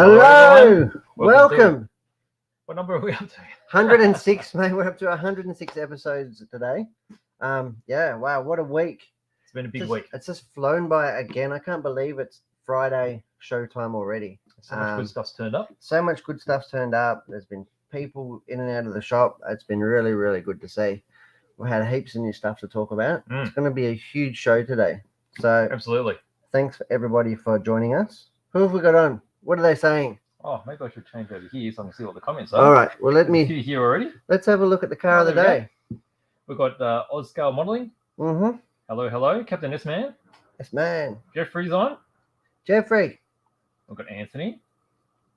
Hello, welcome. What number are we up to? 106, mate. We're up to 106 episodes today. Yeah, wow, what a week. It's been a big week. It's just flown by again. I can't believe it's Friday showtime already. So much good stuff's turned up. So much good stuff's turned up. There's been people in and out of the shop. It's been really, really good to see. We had heaps of new stuff to talk about. It's going to be a huge show today. So absolutely. Thanks for everybody for joining us. Who have we got on? What are they saying? Oh, maybe I should change over here so I can see what the comments are. All right. Well, here already. Let's have a look at the car of the day. We've got Oscar Modelling. Mm-hmm. Hello. Captain S-Man. S-Man. Jeffrey's on. Jeffrey. We've got Anthony.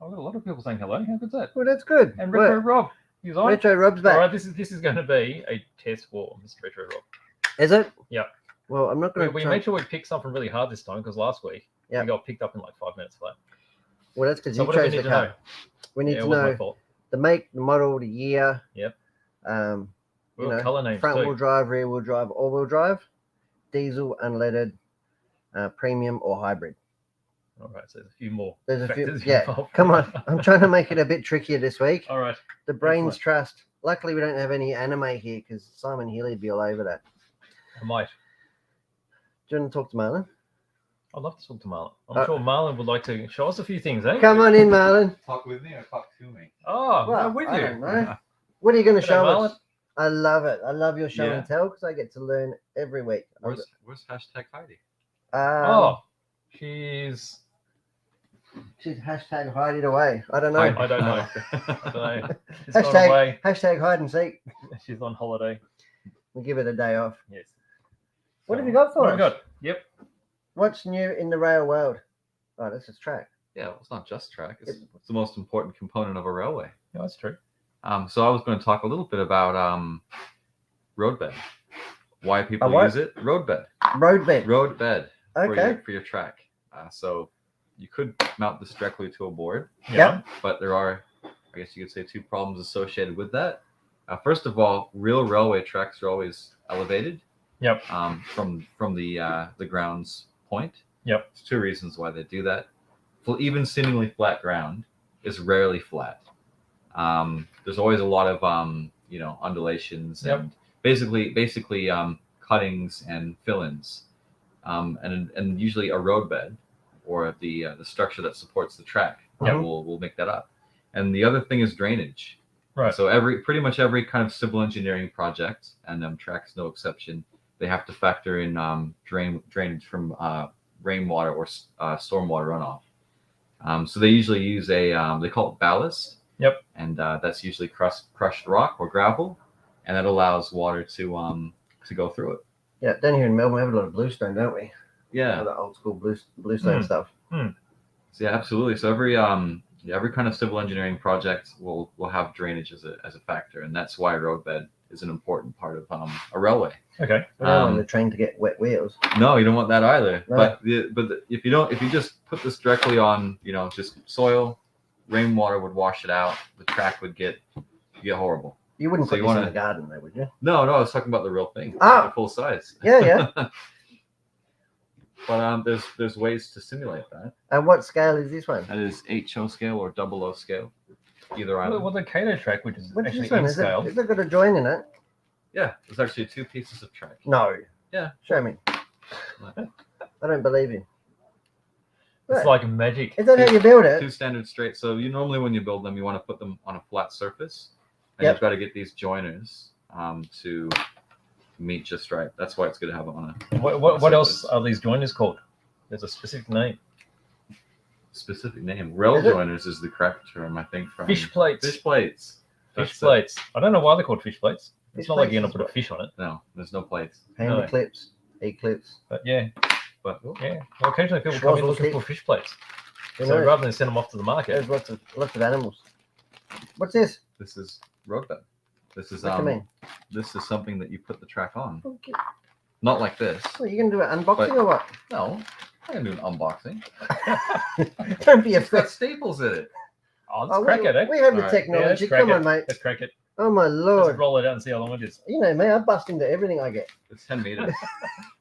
I've got a lot of people saying hello. How good's that? Well, that's good. And Retro Rob. He's on. Retro Rob's back. All right, this is going to be a test for Mr. Retro Rob. Is it? Yeah. Well, I'm not going to. We made sure we picked something really hard this time because last week we got picked up in like 5 minutes flat. Well, that's because you chose the car. We need to know the make, the model, the year. Yep. Color names front wheel drive, rear wheel drive, all wheel drive, diesel, unleaded, premium or hybrid. All right, so there's a few more. There's a few. Yeah. Come on, I'm trying to make it a bit trickier this week. All right. The brains trust. Luckily, we don't have any anime here because Simon Healy'd be all over that. I might. Do you want to talk to Marlon? I'd love to talk to Marlon. I'm sure Marlon would like to show us a few things, eh? Come on in, Marlon. Talk with me or talk to me? Oh, well, I'm with you. I don't know. What are you going to show us? I love it. I love your show and tell because I get to learn every week. Where's hashtag Heidi? She's hashtag hide it away. I don't know. I don't know. She's gone away. Hashtag hide and seek. She's on holiday. We'll give it a day off. Yes. What have you got for us? Yep. What's new in the rail world? Oh, this is track. Yeah, well, it's not just track. It's the most important component of a railway. Yeah, that's true. So I was going to talk a little bit about roadbed. Why people use it? Roadbed. Roadbed. Okay. For your track. So you could mount this directly to a board. Yeah. But there are, I guess you could say, two problems associated with that. First of all, real railway tracks are always elevated. Yep. From the ground's point. Yep. There's two reasons why they do that. Even seemingly flat ground is rarely flat. There's always a lot of undulations and basically cuttings and fill-ins, and usually a roadbed or the structure that supports the track will make that up. And the other thing is drainage. Right. So pretty much every kind of civil engineering project, and tracks no exception, they have to factor in drainage from rainwater or stormwater runoff. So they usually use they call it ballast. Yep. And that's usually crushed rock or gravel, and that allows water to go through it. Yeah, down here in Melbourne, we have a lot of bluestone, don't we? Yeah. The old school bluestone stuff. So yeah, absolutely. So every kind of civil engineering project will have drainage as a factor, and that's why roadbed is an important part of a railway. Okay. We don't want the train to get wet wheels. No, you don't want that either. No. But if you just put this directly on, just soil, rainwater would wash it out. The track would get horrible. You wouldn't put this in the garden, though, would you? No, I was talking about the real thing. Ah, full size. Yeah. But there's ways to simulate that. And what scale is this one? That is HO scale or 00 scale. Either either. Well, the Cato track, which is actually this one? in scale. Is it got a join in it? Yeah, there's actually two pieces of track. No. Yeah. Show me. I don't believe you. It's like magic. Is that how you build it? Two standard straight. So you normally, when you build them, you want to put them on a flat surface, and you've got to get these joiners to meet just right. That's why it's good to have it on a. What else are these joiners called? There's a specific name. Specific name. Rail joiners is the correct term, I think. From fish plates. Fish plates. Fish plates. I don't know why they're called fish plates. It's not like you're going to put a fish on it. No, there's no plates. Hand clips, E-clips. But yeah. But yeah. Well, occasionally people come in looking for fish plates. So rather than send them off to the market. There's lots of animals. What's this? This is roadbed. This is what do you mean? This is something that you put the track on. Okay. Not like this. Well, you gonna do an unboxing or what? No, I'm gonna do an unboxing. Don't be It's got afraid. staples in it. Oh, let's crack it, eh? We have the Alright. technology. Come on, mate. Let's crack it. Oh my Let's lord! roll it out and see how long it is. You know me, I bust into everything I get. It's 10 meters.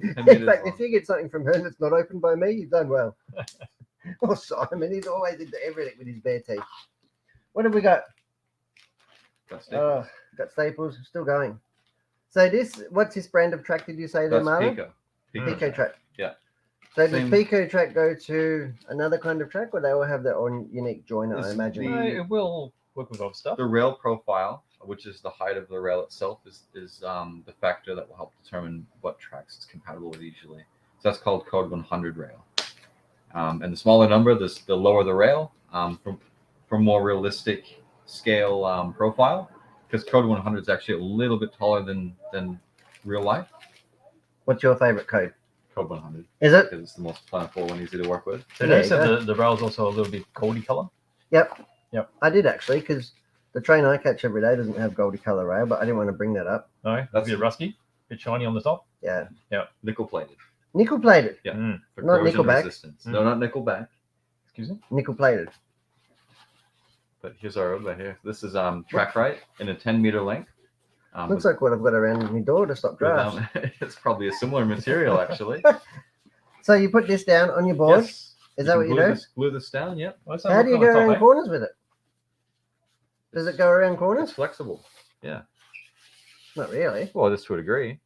10 In meters fact, long. if you get something from her that's not opened by me, you've done well. Oh, Simon, he's always into everything with his bare teeth. What have we got? Got Staples, still going. So what's this brand of track did you say there, That's Marlon? Pico. Pico Track. Yeah. So Same. does Pico Track go to another kind of track, or they all have their own unique joiner, I It's imagine? No, it will work with other stuff. The rail profile, which is the height of the rail itself, is the factor that will help determine what tracks it's compatible with usually. So that's called code 100 rail. And the smaller number, the lower the rail, for more realistic scale profile, because code 100 is actually a little bit taller than real life. What's your favorite code? Code 100. Is it? Because it's the most plentiful and easy to work with. So notice that the rail's also a little bit goldy color. Yep. Yep. I did actually, because the train I catch every day doesn't have goldy color rail, but I didn't want to bring that up. No, that's a bit rusty, a bit shiny on the top. Yeah. Nickel plated. Nickel plated. Yeah. For Not corrosion Nickelback. resistance. No, not Nickelback. Excuse me. Nickel plated. But here's our road right here. This is track right in a 10-meter length. Looks like what I've got around my door to stop drafts. It's probably a similar material actually. So you put this down on your board. Yes. Is that what you do? Glue this down, yep. Well, How do you go around corners with it? Does it go around corners? It's flexible. Not really. Well, just to a degree.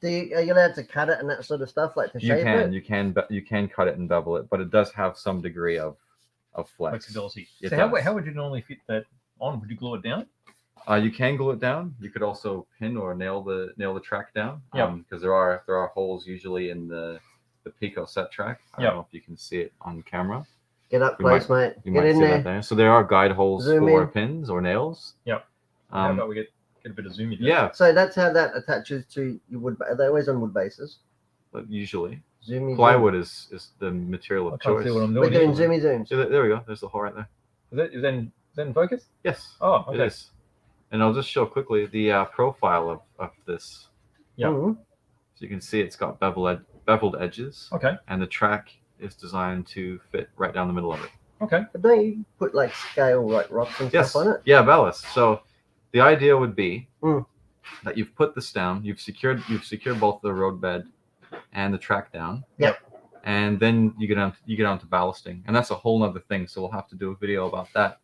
Are you allowed to cut it and that sort of stuff, like to shape it? You can cut it and bevel it, but it does have some degree of flex. Flexibility. It So does. how would you normally fit that on? Would you glue it down? You can glue it down. You could also pin or nail the track down. Yep. Because there are holes usually in the Pico set track. I don't know if you can see it on camera. Get up You close, mate. You Get might in see there. that there. So there are guide holes Zoom for in. pins or nails. Yep. How about we get a bit of zoom in? Yeah, So that's how that attaches to your wood. Are they always on wood bases? but usually Zoomy plywood is the material I of can't choice. see what I'm We're doing. doing zoomy zooms. So there we go. There's the hole right there. Is that in focus? Yes. Oh, It okay. is. And I'll just show quickly the profile of this. Yeah. Mhm. So you can see it's got beveled edges, Okay. and the track is designed to fit right down the middle of it. Okay. But don't you put like scale, like rocks and Yes. stuff on it? Yeah, ballast. So the idea would be Mm. that you've put this down, you've secured both the road bed and the track down. Yep. And then you get on to ballasting, and that's a whole nother thing. So we'll have to do a video about that.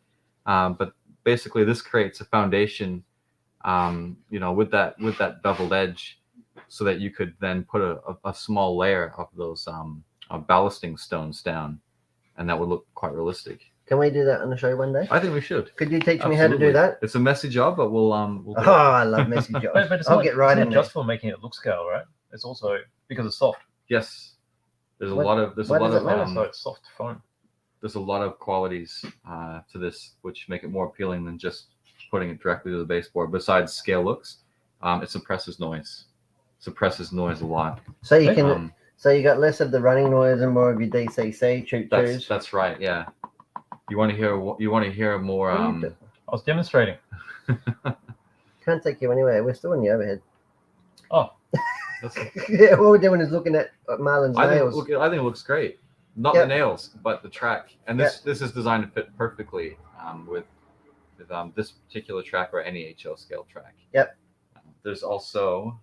But basically, this creates a foundation, with that beveled edge, so that you could then put a small layer of those ballasting stones down, and that would look quite realistic. Can we do that on the show one day? I think we should. Could you teach me how to Absolutely. do that? It's a messy job, but we'll do Oh, it. I love messy jobs. But it's I'll not, get right it's in not there. just for making it look scale, right? It's also because it's soft. Yes, there's a What- lot of So it's soft foam. there's a lot of qualities to this which make it more appealing than just putting it directly to the baseboard. Besides scale looks, it suppresses noise. Suppresses noise a lot. So you can. Um, So you got less of the running noise and more of your DCC choo choos. that's right. Yeah. You want to hear more. What are you doing? I was demonstrating. Can't take you anywhere. We're still in the overhead. Oh, Yeah, all we're doing is looking at Marlon's nails. I think it looks great. Not Yep. the nails, but the track. And this is designed to fit perfectly with this particular track or any HO scale track. Yep. There's also,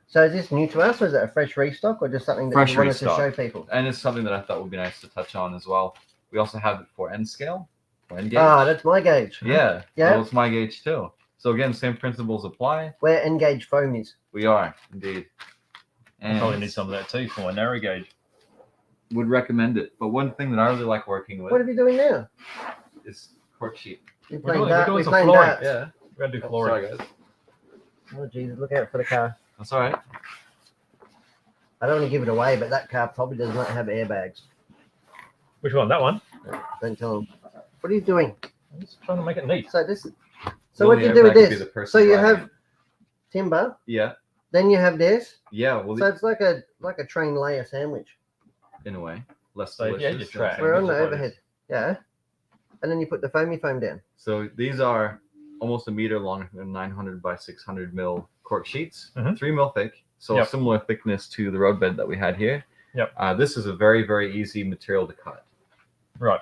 So is this new to us, or is it a fresh restock, or just something that Fresh you wanted restock. to show people? and it's something that I thought would be nice to touch on as well. We also have it for end scale, for end gauge. Ah, that's my gauge. Yeah. Yeah. Well, it's my gauge too. So again, same principles apply. Where N-gauge foam is. We are indeed. I And probably need some of that too for my narrow gauge. would recommend it. But one thing that I really like working with What are we doing now? is cork sheet. We're We're playing doing darts. some We're playing flooring. darts. Yeah. We're gonna do Oh, flooring. sorry guys. Oh, Jesus, look out for the car. That's all right. I don't want to give it away, but that car probably does not have airbags. Which one? That one? Don't tell them. What are you doing? I'm just trying to make it neat. So this. So The what only do you do with airbag would be this? the person So you driving have it. timber, Yeah. then you have this. Yeah. Well, So it's like a train layer sandwich. in a way, less So, yeah, delicious. your than track. We're on the Visualize. overhead. Yeah. And then you put the foamy foam down. So these are almost a meter long, 900 by 600 mil cork sheets, Mhm. 3 mil thick. So Yep. similar thickness to the road bed that we had here. Yep. This is a very, very easy material to cut. Right.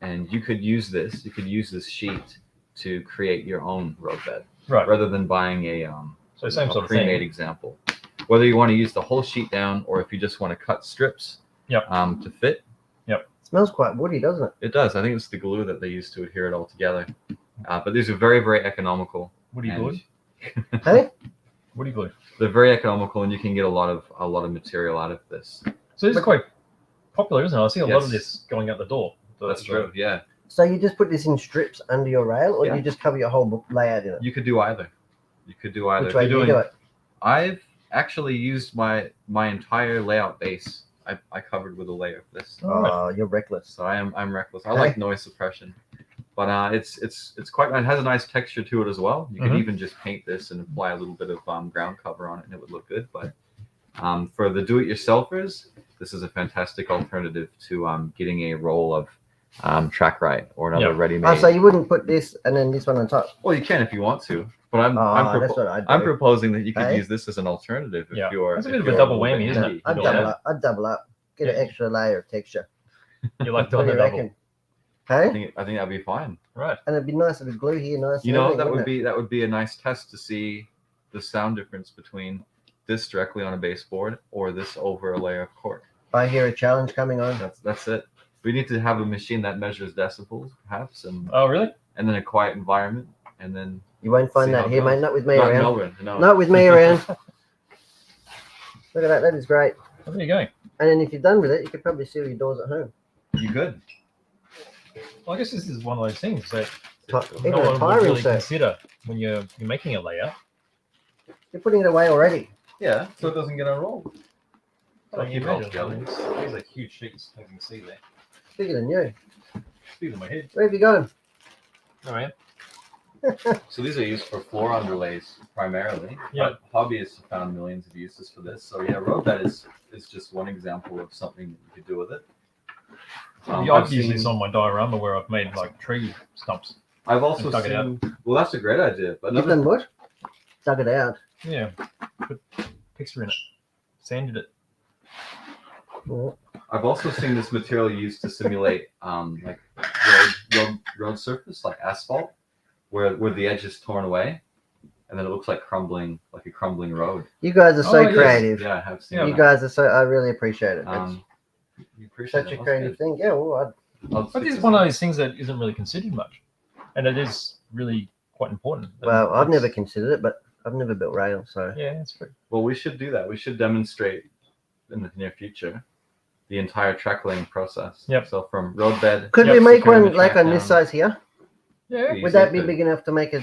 And you could use this. You could use this sheet to create your own road bed, Right. rather than buying a So same sort of pre-made thing. example. Whether you want to use the whole sheet down or if you just want to cut strips Yep. to fit. Yep. Smells quite woody, doesn't it? It does. I think it's the glue that they use to adhere it all together. But these are very, very economical. Woody glue. Hey, Woody glue. They're very economical, and you can get a lot of material out of this. So this is quite popular, isn't it? I see a lot of Yes. this going out the door. That's true. Yeah, so you just put this in strips under your rail, or Yeah. you just cover your whole layout in it? you could do either. Which way If do you you're do doing- it? I've actually used my entire layout base. I covered with a layer of this. Oh, you're reckless. So I'm reckless. I like noise suppression, but it's quite. It has a nice texture to it as well. You can Mhm. even just paint this and apply a little bit of ground cover on it, and it would look good. But for the do-it-yourselfers, this is a fantastic alternative to getting a roll of track right or another Yeah. ready-made. Oh, so you wouldn't put this and then this one on top? Well, you can if you want to, but That's what I'd do. I'm proposing that you could Hey? use this as an alternative if Yeah. you're. That's a if bit of a you're double little whammy, bit isn't it? picky. I'd Yeah. double up. I'd double up. Get an Yeah. extra layer of texture. You like What doing do the you double. reckon? I Hey? think that'd be fine. Right. And it'd be nice if it's glue here, nice. You and know, everything, that wouldn't would be a nice test to see the sound difference between this directly on a baseboard or this over a layer of cork. it? I hear a challenge coming on. That's it. We need to have a machine that measures decibels, perhaps, and Oh, really? then a quiet environment, and then You won't find See that how it here, goes. mate. Not with me not around. Melbourne. No. Not with me around. Look at that. That is great. Well, there you go. And then if you're done with it, you could probably seal your doors at home. You good? Well, I guess this is one of those things that Even no a one tire would really insert. consider when you're making a layout. You're putting it away already. Yeah, so it doesn't get unrolled. So Keep you it all imagine, together. these are huge sheets, as you can see there. Bigger than you. These are my head. Where have you gone? All right. So these are used for floor underlays primarily. Yeah. But hobbyists have found millions of uses for this. So yeah, roadbed is just one example of something that you could do with it. I've I've used seen- this on my diorama where I've made like tree stumps. I've also and dug it out. seen. Well, that's a great idea. But You've done what? Dug it out. Yeah. Put picture in it. Sanded it. Oh, I've also seen this material used to simulate like road surface, like asphalt, where the edge is torn away, and then it looks like a crumbling road. You guys are so Oh, yes. creative. Yeah, I have seen. Yeah. You that. guys are so. I really appreciate it. It's You appreciate such a that. creative thing. Yeah. Well, But this is one of those things that isn't really considered much. And it is really quite important. well, I've It's- never considered it, but I've never built rail, so Yeah, it's pretty. Well, we should do that. We should demonstrate in the near future the entire track laying process. Yep. So from roadbed. could Yep, we make securing one the like track on this down. size here? Yeah. Easily Would that be could. big enough to make a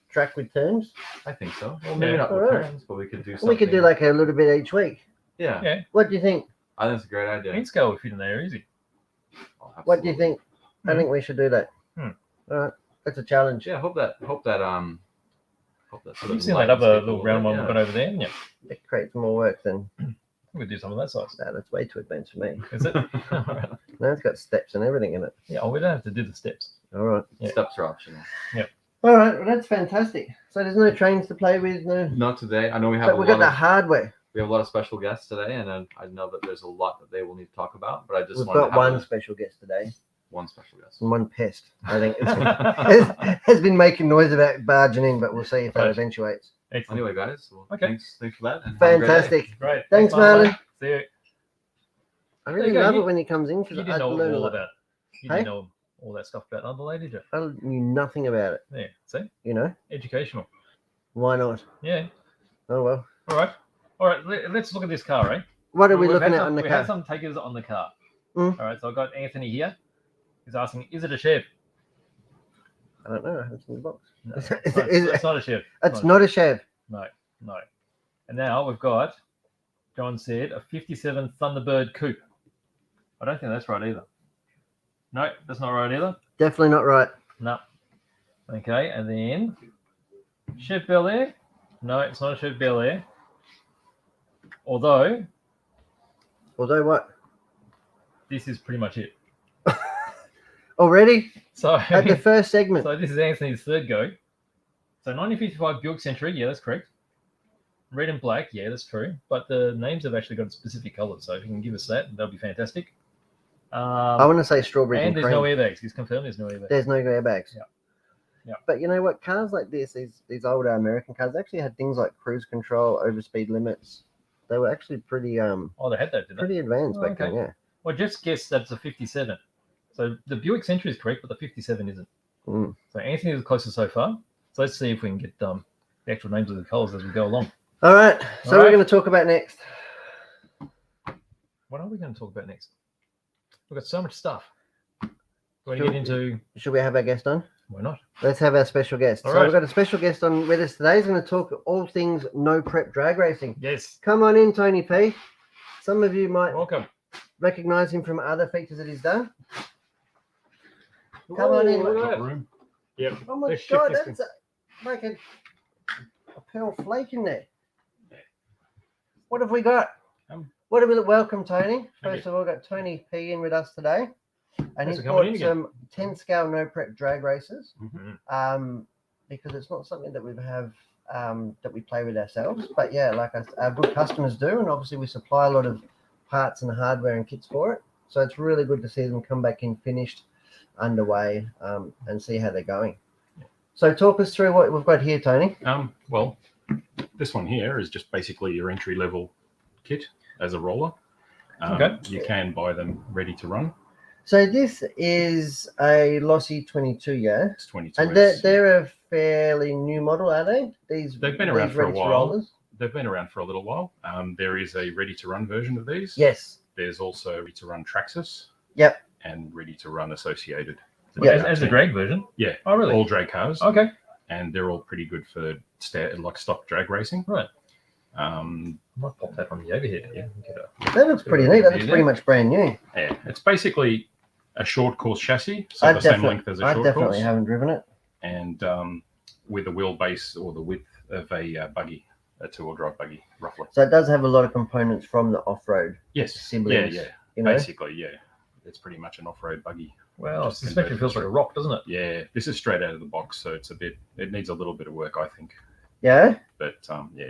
track with turns? I think so. Well, maybe Yeah. not with Alright. turns, but we could do something. We could do like a little bit each week. Yeah. Yeah. What do you think? I think it's a great idea. Scale would fit in there easy. Oh, What do you absolutely. think? I think we should do that. Hmm. All right, that's a challenge. Yeah, hope that sort of You've seen that lightens other people little a round bit, one we've got over there, haven't you? It creates more work than We could do some of that size. that. That's way too advanced for me. Is it? Alright. Now it's got steps and everything in it. Yeah, well, we don't have to do the steps. All right. Yeah. Steps are optional. All right. Well, that's fantastic. So there's no trains to play with, no. Not today. I know we have But we got the a hardware. lot of special guests today, and I know that there's a lot that they will need to talk about. But I just We've wanted got to have one special guest today one special guest. and one pest. I think has been making noise about barging in, but we'll see if that Right. eventuks. Excellent. Anyway, guys, well, Okay. thanks for that. and have a great day. Fantastic. Great. Thanks, Marlon. See you. I There really you go. love You- it when he comes in You because I didn't know learn a all lot. about. You Hey? didn't know all that stuff about Underlay, did you? I knew nothing about it. Yeah. See, You know, educational. why not? Yeah. Oh well. All right. All right. Let's look at this car, eh? What are we We've looking had at on the we had car? some takers on the car. Mm. All right. So I got Anthony here. He's asking, is it a Chev? I don't know. I haven't seen the box. No, Is it's, it- it's not a Chev. It's not a Chev. No. And now we've got, John said, a 57 Thunderbird Coupe. I don't think that's right either. No, that's not right either. Definitely not right. No. Okay, and then Chev Bel Air. No, it's not a Chev Bel Air. Although Although what? this is pretty much it. Already So, at the first segment. so this is Anthony's third go. So 1955 Buick Century, yeah, that's correct. Red and black, yeah, that's true. But the names have actually got specific colours, so if you can give us that, that'll be fantastic. I want to say strawberries And and there's cream. no airbags. He's confirmed there's no airbags. There's no airbags. Yeah. Yeah. But you know what? Cars like this, these older American cars, actually had things like cruise control, overspeed limits. They were actually pretty Oh, they had that, did they? pretty advanced Oh, back then. okay. Yeah. Well, just guess that's a 57. So the Buick Century is correct, but the 57 isn't. Mm. So Anthony is the closest so far. So let's see if we can get the actual names of the colours as we go along. All right. So All we're right. going to talk about next. What are we going to talk about next? We've got so much stuff. We're going to get into. Should we have our guest on? Why not? Let's have our special guest. All So right. we've got a special guest on with us today. He's going to talk all things no prep drag racing. Yes. Come on in, Tony P. Some of you might Welcome. recognise him from other features that he's done. Come on in. Look at that. Room. Yep. Oh my Let's shift God, this that's like a pearl flake in there. What have we got? What have we welcome, Tony? First of all, we've got Tony P in with us today. And Thanks he's for coming in brought again. some 10 scale no prep drag races. Mhm. Because it's not something that we have that we play with ourselves. But yeah, like our good customers do, and obviously we supply a lot of parts and hardware and kits for it. So it's really good to see them come back in finished, underway, and see how they're going. So talk us through what we've got here, Tony. Well, this one here is just basically your entry level kit as a roller. Okay. You can buy them ready to run. So this is a Lossy 22, yeah? It's 22. And they're a fairly new model, are they? They've been around these for a ready-to while. rollers? They've been around for a little while. There is a ready to run version of these. Yes. There's also ready to run Traxxas. Yep. And ready to run Associated. Yeah. As the drag version? Yeah. Oh, really? All drag cars. Okay. And they're all pretty good for like stock drag racing. Right. Yeah, Might pop that on the overhead. Yeah. That looks pretty neat. That looks pretty much brand new. it's basically a short course chassis, so the same length as a I short definitely course, haven't driven it. and with a wheelbase or the width of a buggy, a two-wheel drive buggy, roughly. So it does have a lot of components from the off-road Yes. siblings. Yeah. You know? Basically, yeah. It's pretty much an off-road buggy. Well, Just the suspension feels like a rock, doesn't it? Yeah, this is straight out of the box, so it needs a little bit of work, I think. Yeah. But yeah.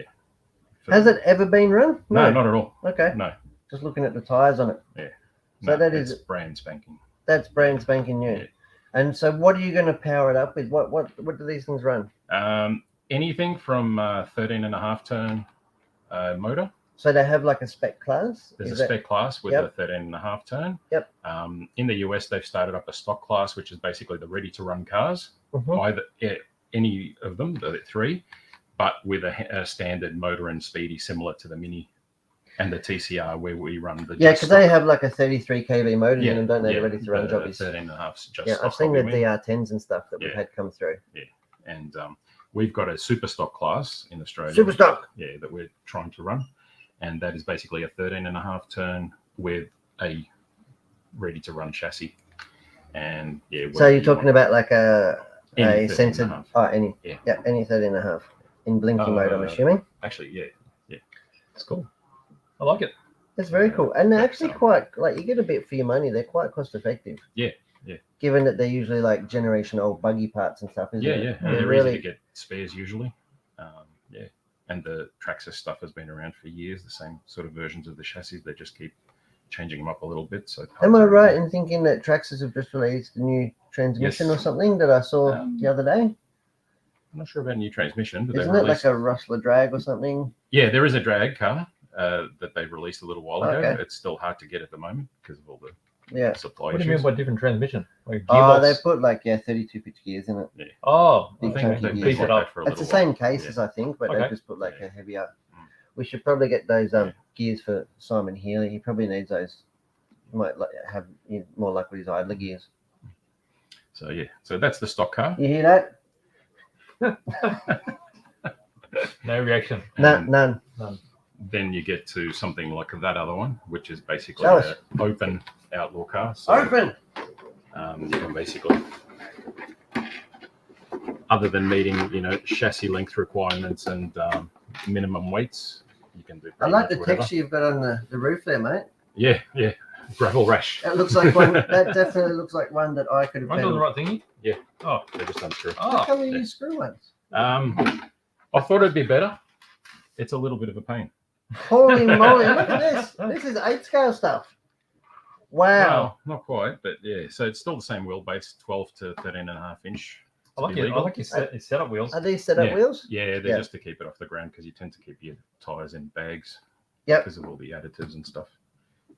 Has it ever been run? No, not at all. Okay. No. Just looking at the tires on it. Yeah. So it's brand spanking. that's brand spanking new. Yeah. And so what are you going to power it up with? What do these things run? Anything from 13.5 turn motor. So they have like a spec class? There's Is a that- spec class with Yep. a 13.5 turn. Yep. In the US, they've started up a stock class, which is basically the ready to run cars. Mhm. Any of them, the three, but with a standard motor and speedy similar to the Mini and the TCR, where we run the. Yeah, just because they stock. have like a 33 kV motor Yeah, in them, don't they? yeah, They're ready to run the jobbies. 13.5 just Yeah, stock I've seen the Hobby Wing. DR10s and stuff that we've Yeah. had come through. And we've got a super stock class in Australia. Super stock. Yeah, that we're trying to run, and that is basically a 13.5 turn with a ready to run chassis. And yeah, So you're talking about like a Any censored, 13.5. any 13.5 in blinking mode, I'm Uh, assuming. actually, yeah. It's cool. I like it. That's very cool. And they're That's, actually quite, like, you get a bit for your money. They're quite cost effective. Yeah. Given that they're usually like generation old buggy parts and stuff, isn't Yeah, it? yeah. They're And they're really, easy to get spares usually. Yeah. And the Traxxas stuff has been around for years, the same sort of versions of the chassis. They just keep changing them up a little bit. So Am I right in thinking that Traxxas have just released a new transmission Yes. or something that I saw the other day? I'm not sure about a new transmission, but Isn't they it released. like a Rustler drag or something? Yeah, there is a drag car that they released a little while ago. Okay. It's still hard to get at the moment because of all the Yeah. supply What do you issues. mean by different transmission? Like Oh, gearbox? they put like 32 pitch gears in it. Oh, I Big think chunky they gears. beefed it up. for a It's the little same while. cases, I think, but they Okay. just put like Yeah. a heavier. Mm. We should probably get those Yeah. gears for Simon Healy. He probably needs those. He might have more luck with his idler gears. So yeah, so that's the stock car. You hear that? No reaction. And None. then you get to something like that other one, which is basically Tell us. an open outlaw car. So, Open. you can basically, other than meeting, chassis length requirements and minimum weights, you can do. I pretty like much the whatever. texture you've got on the roof there, mate. Yeah, gravel rash. That looks like one. That definitely looks like one that I could have Am I doing the done. right thingy? Yeah. Oh. They're just unscrew. How Oh. come you use screw ones? I thought it'd be better. It's a little bit of a pain. Holy moly! Look at this. This is 8 scale stuff. Wow. Well, not quite, but yeah. So it's still the same wheelbase, 12 to 13.5 inch. I like it. I like your setup wheels. Are these set up Yeah. wheels? Yeah, they're Yeah. just to keep it off the ground because you tend to keep your tires in bags. Yep. Because of all the additives and stuff.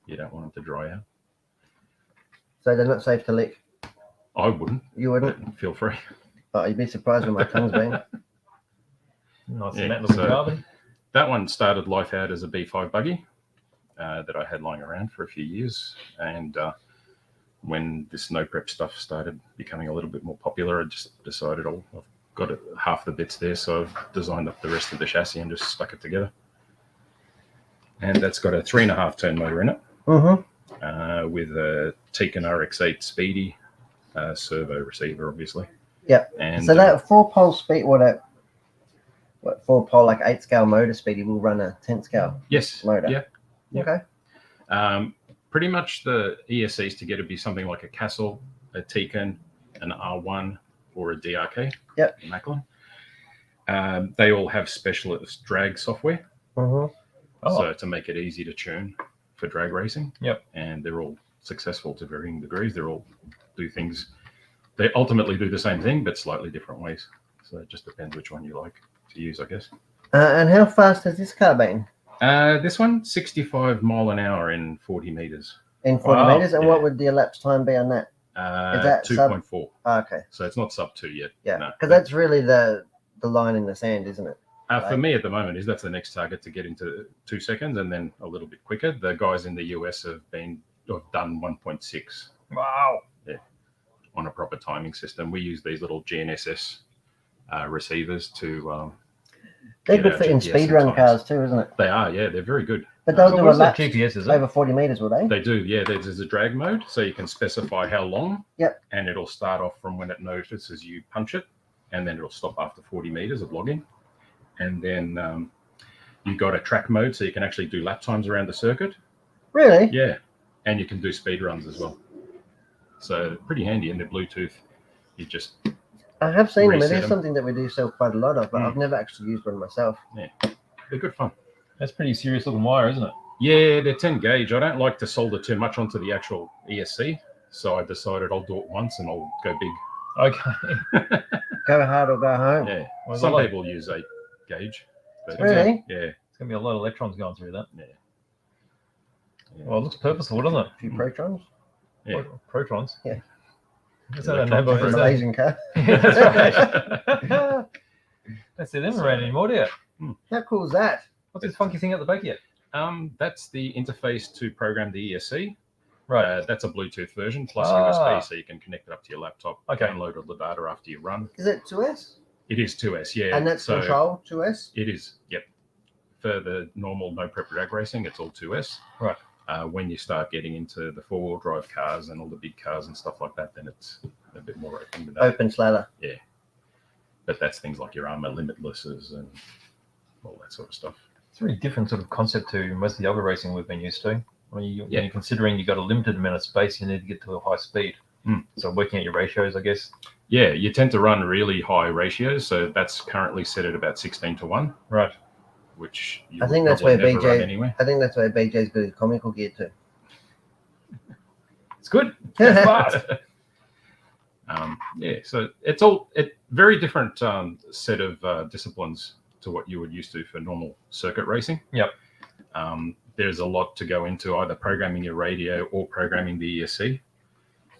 You don't want them to dry out. So they're not safe to lick. I wouldn't. You wouldn't? Feel free. Oh, you'd be surprised where my tongue's been. Nice Yeah, matte looking so- carbon. That one started life out as a B5 buggy that I had lying around for a few years. And when this no prep stuff started becoming a little bit more popular, I just decided, I've got half the bits there, so I've designed up the rest of the chassis and just stuck it together. And that's got a 3.5 turn motor in it with a Tekin RX8 Speedy servo receiver, obviously. Yep. And So that 4-pole speed, what 4-pole, like 8-scale motor speedy will run a 10-scale yes, motor. yeah. Okay. Pretty much the ESCs to get to be something like a Castle, a Tekin, an R1, or a DRK. Yep. Macklin. They all have specialist drag software. So to make it easy to tune for drag racing. Yep. And they're all successful to varying degrees. They all do things. They ultimately do the same thing, but slightly different ways. So it just depends which one you like to use, I guess. And how fast has this car been? This one, 65 mile an hour in 40 meters. In 40 Wow. meters? And what would the elapsed time be on that? that 2.4. Oh, okay. So it's not sub 2 yet. Yeah. No. Because that's really the line in the sand, isn't it? For me at the moment that's the next target to get into 2 seconds and then a little bit quicker. The guys in the US have done 1.6. Wow. Yeah. On a proper timing system. We use these little GNSS receivers to They're get good our for in GPS speed run times. cars too, isn't it? They are, yeah, they're very good. But they'll So do a what's that lap GPS, is it? over 40 meters, will they? They do, yeah. There's a drag mode, so you can specify how long. Yep. And it'll start off from when it notices you punch it, and then it'll stop after 40 meters of logging. And then you've got a track mode, so you can actually do lap times around the circuit. Really? Yeah. And you can do speed runs as well. So pretty handy, and they're Bluetooth. You just, I have seen them. It Reset is them. something that we do sell quite a lot of, but Mm. I've never actually used one myself. they're good fun. That's pretty serious looking wire, isn't it? Yeah, they're 10 gauge. I don't like to solder too much onto the actual ESC. So I decided I'll do it once and I'll go big. Okay. Go hard or go home. Yeah. Well, Some like- people use 8 gauge. But Really? Yeah. It's going to be a lot of electrons going through that. Yeah. Well, it looks purposeful, doesn't it? A few protons. Yeah. Protons. Yeah. That's how they know For about a it. Malaysian car. Yeah, that's right. Don't see them around anymore, do you? How cool is that? What's this funky thing at the back here? That's the interface to program the ESC. Right. That's a Bluetooth version plus Ah. USB, so you can connect it up to your laptop. Okay. Download all the data after you run. Is it 2S? It is 2S, yeah. And that's so control 2S? It is, yep. For the normal no prep drag racing, it's all 2S. Right. When you start getting into the 4-wheel drive cars and all the big cars and stuff like that, then it's a bit more open with that. Open slather. But that's things like your armor limitlesses and all that sort of stuff. It's a very different sort of concept to most of the other racing we've been used to. When Yeah. you're considering you've got a limited amount of space, you need to get to a high speed. Mm. So working out your ratios, I guess. Yeah, you tend to run really high ratios, so that's currently set at about 16:1, Right. which you I think would that's where probably never run BJ. anyway. I think that's where BJ's got his comical gear too. It's good. It's fast. Yeah, so it's all very different set of disciplines to what you would used to for normal circuit racing. Yep. There's a lot to go into either programming your radio or programming the ESC,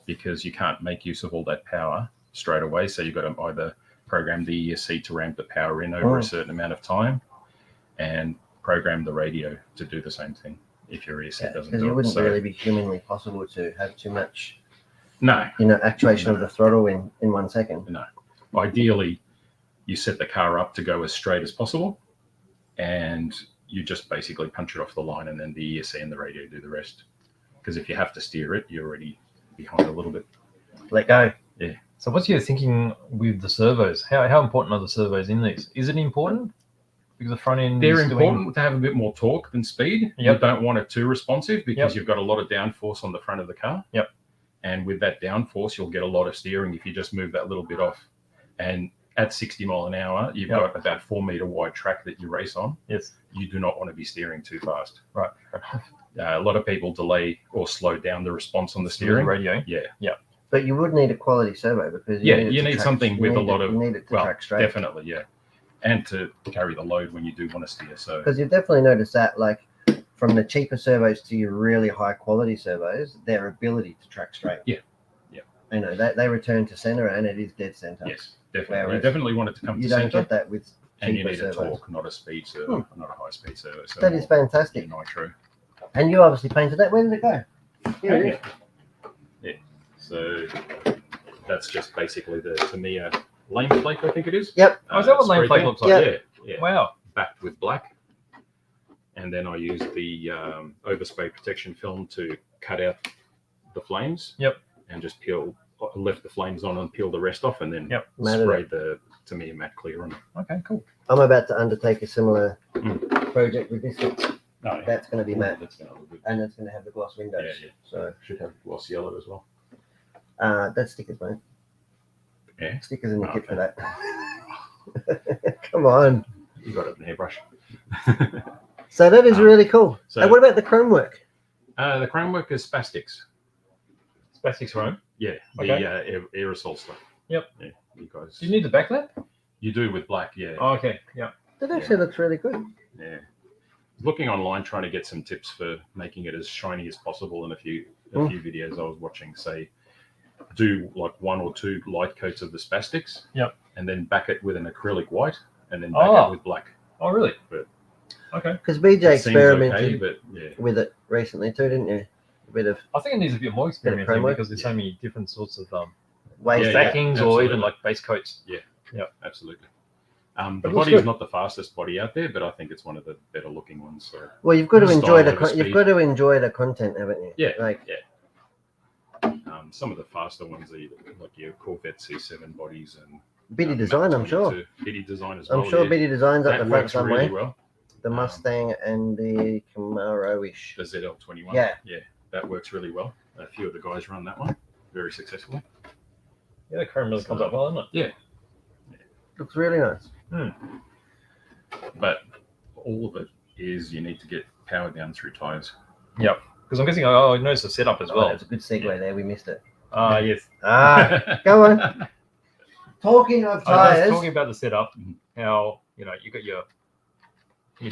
because you can't make use of all that power straight away. So you've got to either program the ESC to ramp the power in over a certain amount of time and program the radio to do the same thing if your ESC doesn't Because do it it. wouldn't So, really be humanly possible to have too much, no, actuation of the throttle in 1 second. ideally you set the car up to go as straight as possible and you just basically punch it off the line and then the ESC and the radio do the rest. Because if you have to steer it, you're already behind a little bit. Let go. So what's your thinking with the servos? How important are the servos in these? Is it important? Because the front end They're is important to have a bit more torque than speed. You Yep. don't want it too responsive because Yep. you've got a lot of downforce on the front of the car. Yep. And with that downforce, you'll get a lot of steering if you just move that little bit off. And at 60 mile an hour, you've Yep. got about 4 meter wide track that you race on. Yes. You do not want to be steering too fast. Right. A lot of people delay or slow down the response on the Steering steering. radio. But you would need a quality servo because Yeah, need it you to need track- something with a need lot it- of- you need it to Well, track straight. definitely, yeah. And to carry the load when you do want to steer. So Because you've definitely noticed that, like from the cheaper servos to your really high quality servos, their ability to track straight. Yeah. Yeah. You know, they return to center and it is dead center. Yes, definitely. Whereas You definitely want it to come You to don't center, get that with and you cheaper need a servos. torque, not a speed servo, not a high speed servo. So That is more fantastic. nitro. And you obviously painted that. Where did it go? Here it is. Yeah. So that's just basically the Tamiya lane flake, I think it is. Yep. Oh, is that what lane spray flake paint. looks like? Yeah. Yeah. Wow. Backed with black. And then I used the overspray protection film to cut out the flames. Yep. And just left the flames on and peel the rest off, and then Matted sprayed the Tamiya matte clear on it. Okay, cool. I'm about to undertake a similar project with this one. Oh, yeah. That's going to be matte, That's gonna look good. and it's going to have the gloss windows. Yeah, yeah. So Should have gloss yellow as well. that's stickers, mate. Yeah. Stickers in the kit Okay. for that. Come on. You got it in hairbrush. So that is really cool. so- And what about the chrome work? The chrome work is spastics. Spastics Rome. Yeah, the Okay. aerosol stuff. Yep. Yeah, you guys. Do you need the backlit? You do with black, yeah. Oh, okay. Yeah. That actually looks really good. Yeah. Looking online, trying to get some tips for making it as shiny as possible. And a few videos I was watching say do like 1 or 2 light coats of the spastics. Yep. And then back it with an acrylic white, and then back it with black. Oh, really? But- Okay. Because BJ It seems experimented okay, but yeah. with it recently too, didn't you? A bit of I think it needs a bit more experimenting promo? because there's so many different sorts of waste. Yeah, stackings or absolutely. even like base coats. Absolutely. But The it looks body is good. not the fastest body out there, but I think it's one of the better looking ones. So Well, you've got to Style enjoy over you've speed. got to enjoy the content, haven't you? Yeah, Like some of the faster ones are like your Corvette C7 bodies and Biddy design, I'm sure. Biddy design as well. I'm sure yeah. Biddy designs up That the front works somewhere. really well. The Mustang and the Camaro-ish. The ZL21. Yeah. that works really well. A few of the guys run that one very successfully. Yeah, the chrome really comes up well, doesn't it? Looks really nice. But all of it is you need to get power down through tires. Because I'm guessing I noticed the setup as Oh, well. that's a good segue Yeah. there. We missed it. Yes. Go on. Talking of I was tires. talking about the setup, Mhm. how you got your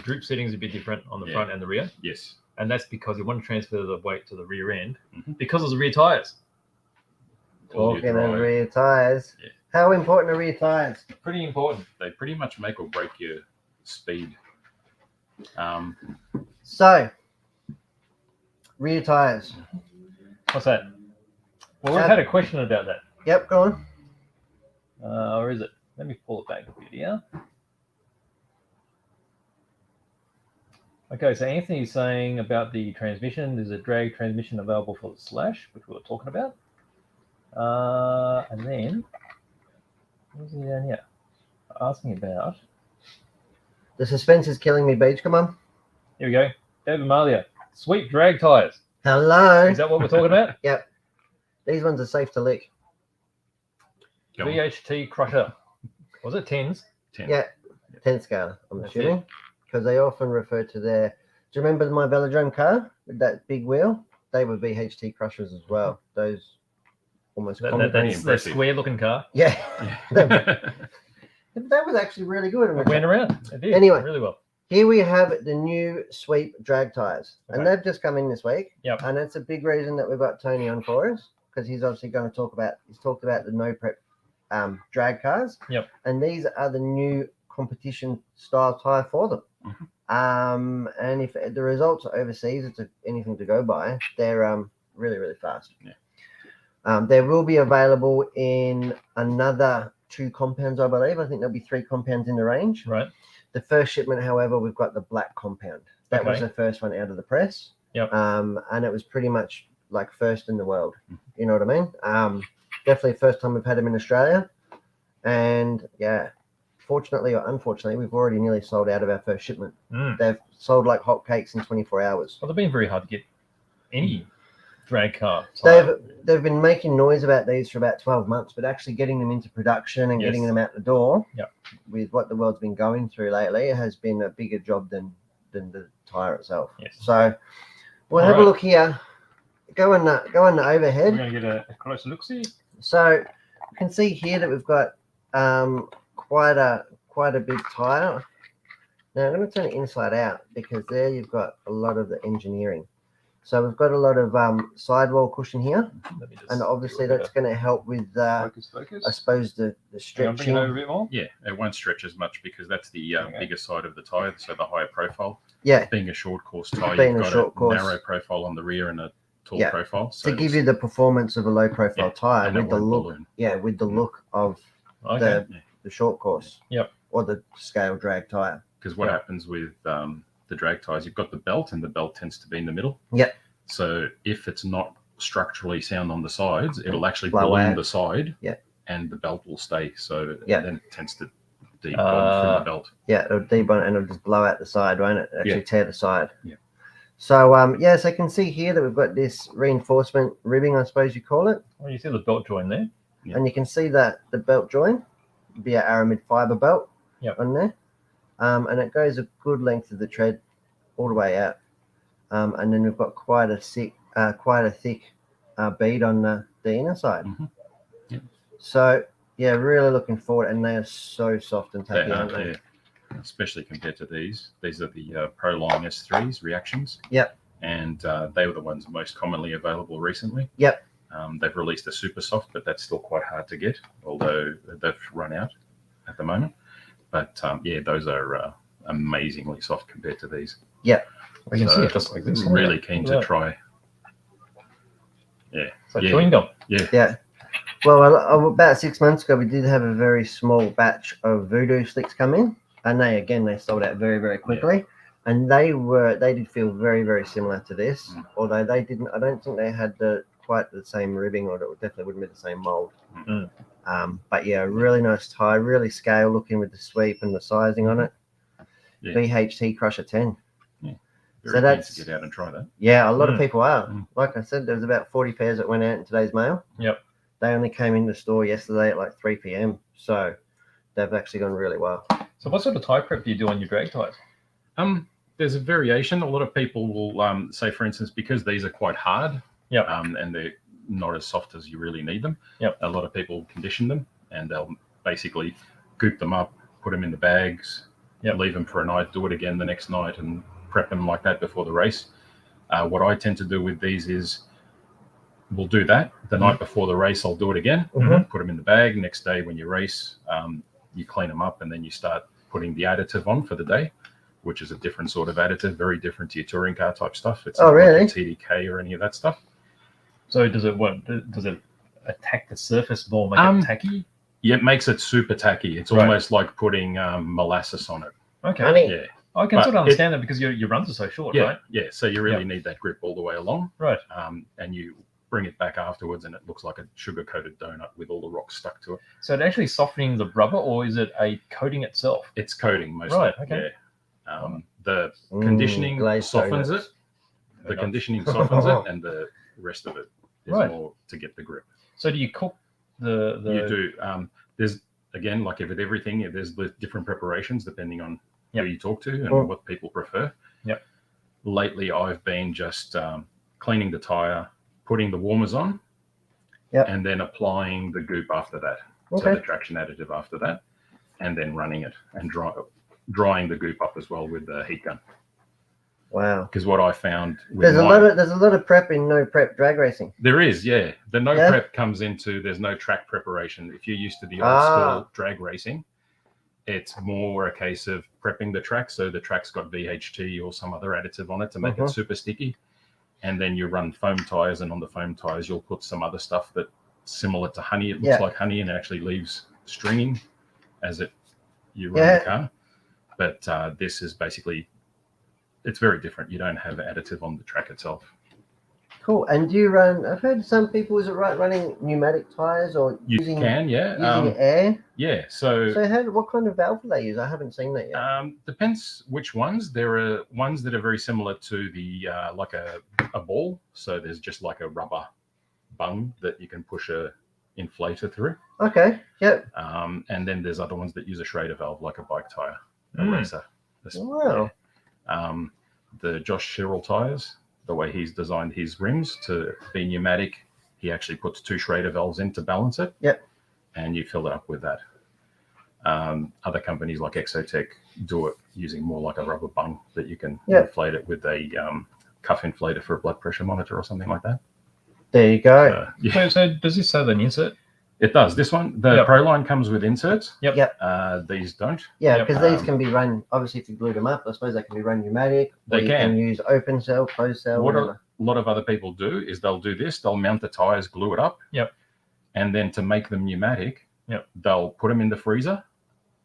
droop settings a bit different on the Yeah. front and the rear, Yes. and that's because you want to transfer the weight to the rear end Mhm. because of the rear tires. All your Talking of drive. rear tires. Yeah. How important are rear tires? Pretty important. They pretty much make or break your speed. So, rear tires. What's that? Well, we've had a question about that. Yep, go on. Or is it? Let me pull it back a bit here. Okay, so Anthony's saying about the transmission. There's a drag transmission available for the Slash, which we were talking about. And then, what's he down here? Asking about. The suspense is killing me, Beach. Come on. Here we go. David Malia. Sweet drag tires. Hello. Is that what we're talking about? These ones are safe to lick. Go on. VHT Crusher. Was it 10s? 10. Yeah. 10 scale, I'm That's assuming. Because they often refer to their. Do you remember my Velodrome car with that big wheel? They were VHT crushers as well. Those almost comic. That's that impressive. square looking car. Yeah. Yeah. That was actually really good. It went around. It did. Anyway. Really well. Here we have the new Sweep drag tires, and Okay. they've just come in this week. Yep. And it's a big reason that we've got Tony on for us, because he's obviously going to talk about. He's talked about the no prep drag cars. Yep. And these are the new competition style tire for them. And if the results are overseas, it's anything to go by. They're really really fast. Yeah. They will be available in another 2 compounds, I believe. I think there'll be 3 compounds in the range. Right. The first shipment, however, we've got the black compound. That was Okay. the first one out of the press. Yep. And it was pretty much like first in the world. You know what I mean? Definitely first time we've had them in Australia. And yeah, fortunately or unfortunately, we've already nearly sold out of our first shipment. They've sold like hotcakes in 24 hours. Well, they've been very hard to get any drag car. They've been making noise about these for about 12 months, but actually getting them into production and getting Yes. them out the door Yep. with what the world's been going through lately has been a bigger job than the tire itself. Yes. So we'll have a Alright. look here. Go on the We're overhead. going to get a closer look. See. So you can see here that we've got quite a big tire. Now I'm going to turn it inside out because there you've got a lot of the engineering. So we've got a lot of sidewall cushion here, Let me just and obviously do a bit that's going to help with, focus. I suppose, the Can I bring it stretching. over a bit more? Yeah, it won't stretch as much because that's the Okay. bigger side of the tyre, so the higher profile. Yeah, Being a short course tyre, Being you've a got short course. narrow profile on the rear and a tall Yeah. profile. So to give you the performance of a low profile Yeah, tyre and it with the won't look. balloon. Yeah, with the look of Okay. the short course. Yep. Or the scale drag tyre. Because what Yeah. happens with the drag tyres, you've got the belt, and the belt tends to be in the middle. Yep. So if it's not structurally sound on the sides, it'll actually Blow balloon out. the side. Yeah. And the belt will stay. So Yeah. then it tends to debond through the belt. Yeah, it'll debond and it'll just blow out the side, won't it? Actually tear the side. Yeah. So so you can see here that we've got this reinforcement ribbing, I suppose you call it. Well, you see the belt join there? Yeah. And you can see that the belt join be an aramid fiber belt on there. And it goes a good length of the tread all the way out. And then we've got quite a thick bead on the inner side. Mhm. Yeah. So yeah, really looking forward, and they are so soft and tacky, They aren't are, they? yeah. Especially compared to these. These are the Proline S3s reactions. Yep. And they were the ones most commonly available recently. Yep. They've released a super soft, but that's still quite hard to get, although they've run out at the moment. But those are amazingly soft compared to these. We can see it just like this. Really keen to Right. try. It's like Yeah. chewing gum. Yeah. Well, about 6 months ago, we did have a very small batch of Voodoo slicks come in, and they sold out very, very quickly. And they did feel very, very similar to this, although they didn't. I don't think they had quite the same ribbing, or it definitely wouldn't be the same mold. But yeah, really nice tyre, really scale looking with the sweep and the sizing on it. Yeah. VHT Crusher 10. Very So keen that's- to get out and try that. Yeah, a lot of people are. Mm. Like I said, there was about 40 pairs that went out in today's mail. Yep. They only came in the store yesterday at like 3 p.m. So they've actually gone really well. So what sort of tyre prep do you do on your drag tyres? There's a variation. A lot of people will say, for instance, because these are quite hard, Yep. and they're not as soft as you really need them. Yep. A lot of people condition them, and they'll basically goop them up, put them in the bags, Yep. leave them for a night, do it again the next night, and prep them like that before the race. What I tend to do with these is we'll do that the night before the race. I'll do it again, Mhm. put them in the bag. Next day when you race, you clean them up, and then you start putting the additive on for the day, which is a different sort of additive, very different to your touring car type stuff. It's not really? like a TDK or any of that stuff. So does it attack the surface more, make Um, it tacky? Yeah, it makes it super tacky. It's Right. almost like putting molasses on it. Okay. Honey. Yeah, I can But sort of understand that because your runs are so short, yeah, right? yeah. So you really need that grip all the way along. Right. And you bring it back afterwards, and it looks like a sugar-coated donut with all the rocks stuck to it. So it actually softening the rubber, or is it a coating itself? It's coating mostly. Right, okay. Yeah. The conditioning glazed softens donuts. it. The Very nice. conditioning softens it, and the rest of it is Right. more to get the grip. So do you cook the You do. There's again, like with everything, there's the different preparations depending on Yep. who you talk to and Cool. what people prefer. Yep. Lately, I've been just cleaning the tire, putting the warmers on, Yep. and then applying the goop after that. So Okay. the traction additive after that, and then running it and drying the goop up as well with the heat gun. Wow. Because what I found with There's a mine- lot of prep in no prep drag racing. there is, yeah. The no Yeah. prep comes into there's no track preparation. If you're used to the old school drag racing, it's more a case of prepping the track. So the track's got VHT or some other additive on it to make it super sticky. And then you run foam tires, and on the foam tires, you'll put some other stuff that's similar to honey. It looks Yeah. like honey, and it actually leaves stringing as you run the car. But this is basically, it's very different. You don't have additive on the track itself. Cool. And do you run? I've heard some people, is it right, running pneumatic tires or You using can, yeah. air? Yeah, so What kind of valve do they use? I haven't seen that yet. depends which ones. There are ones that are very similar to the like a ball. So there's just like a rubber bung that you can push a inflator through. Okay. Yep. And then there's other ones that use a Schrader valve, like a bike tire, a Mm. racer. Wow. The Josh Sherrill tires, the way he's designed his rims to be pneumatic, he actually puts 2 Schrader valves in to balance it. Yep. And you fill it up with that. Other companies like Exotech do it using more like a rubber bung that you can Yeah. inflate it with a cuff inflator for a blood pressure monitor or something like that. There you go. Yeah, So does this have an insert? it does. This one, the Yep. Pro line comes with inserts. Yep. Yep. These don't. Yeah, Yep. because these can be run, obviously, if you glued them up, I suppose they can be run pneumatic. They or you can. use open cell, closed cell, What whatever. a lot of other people do is they'll do this. They'll mount the tires, glue it up. Yep. And then to make them pneumatic, Yep. they'll put them in the freezer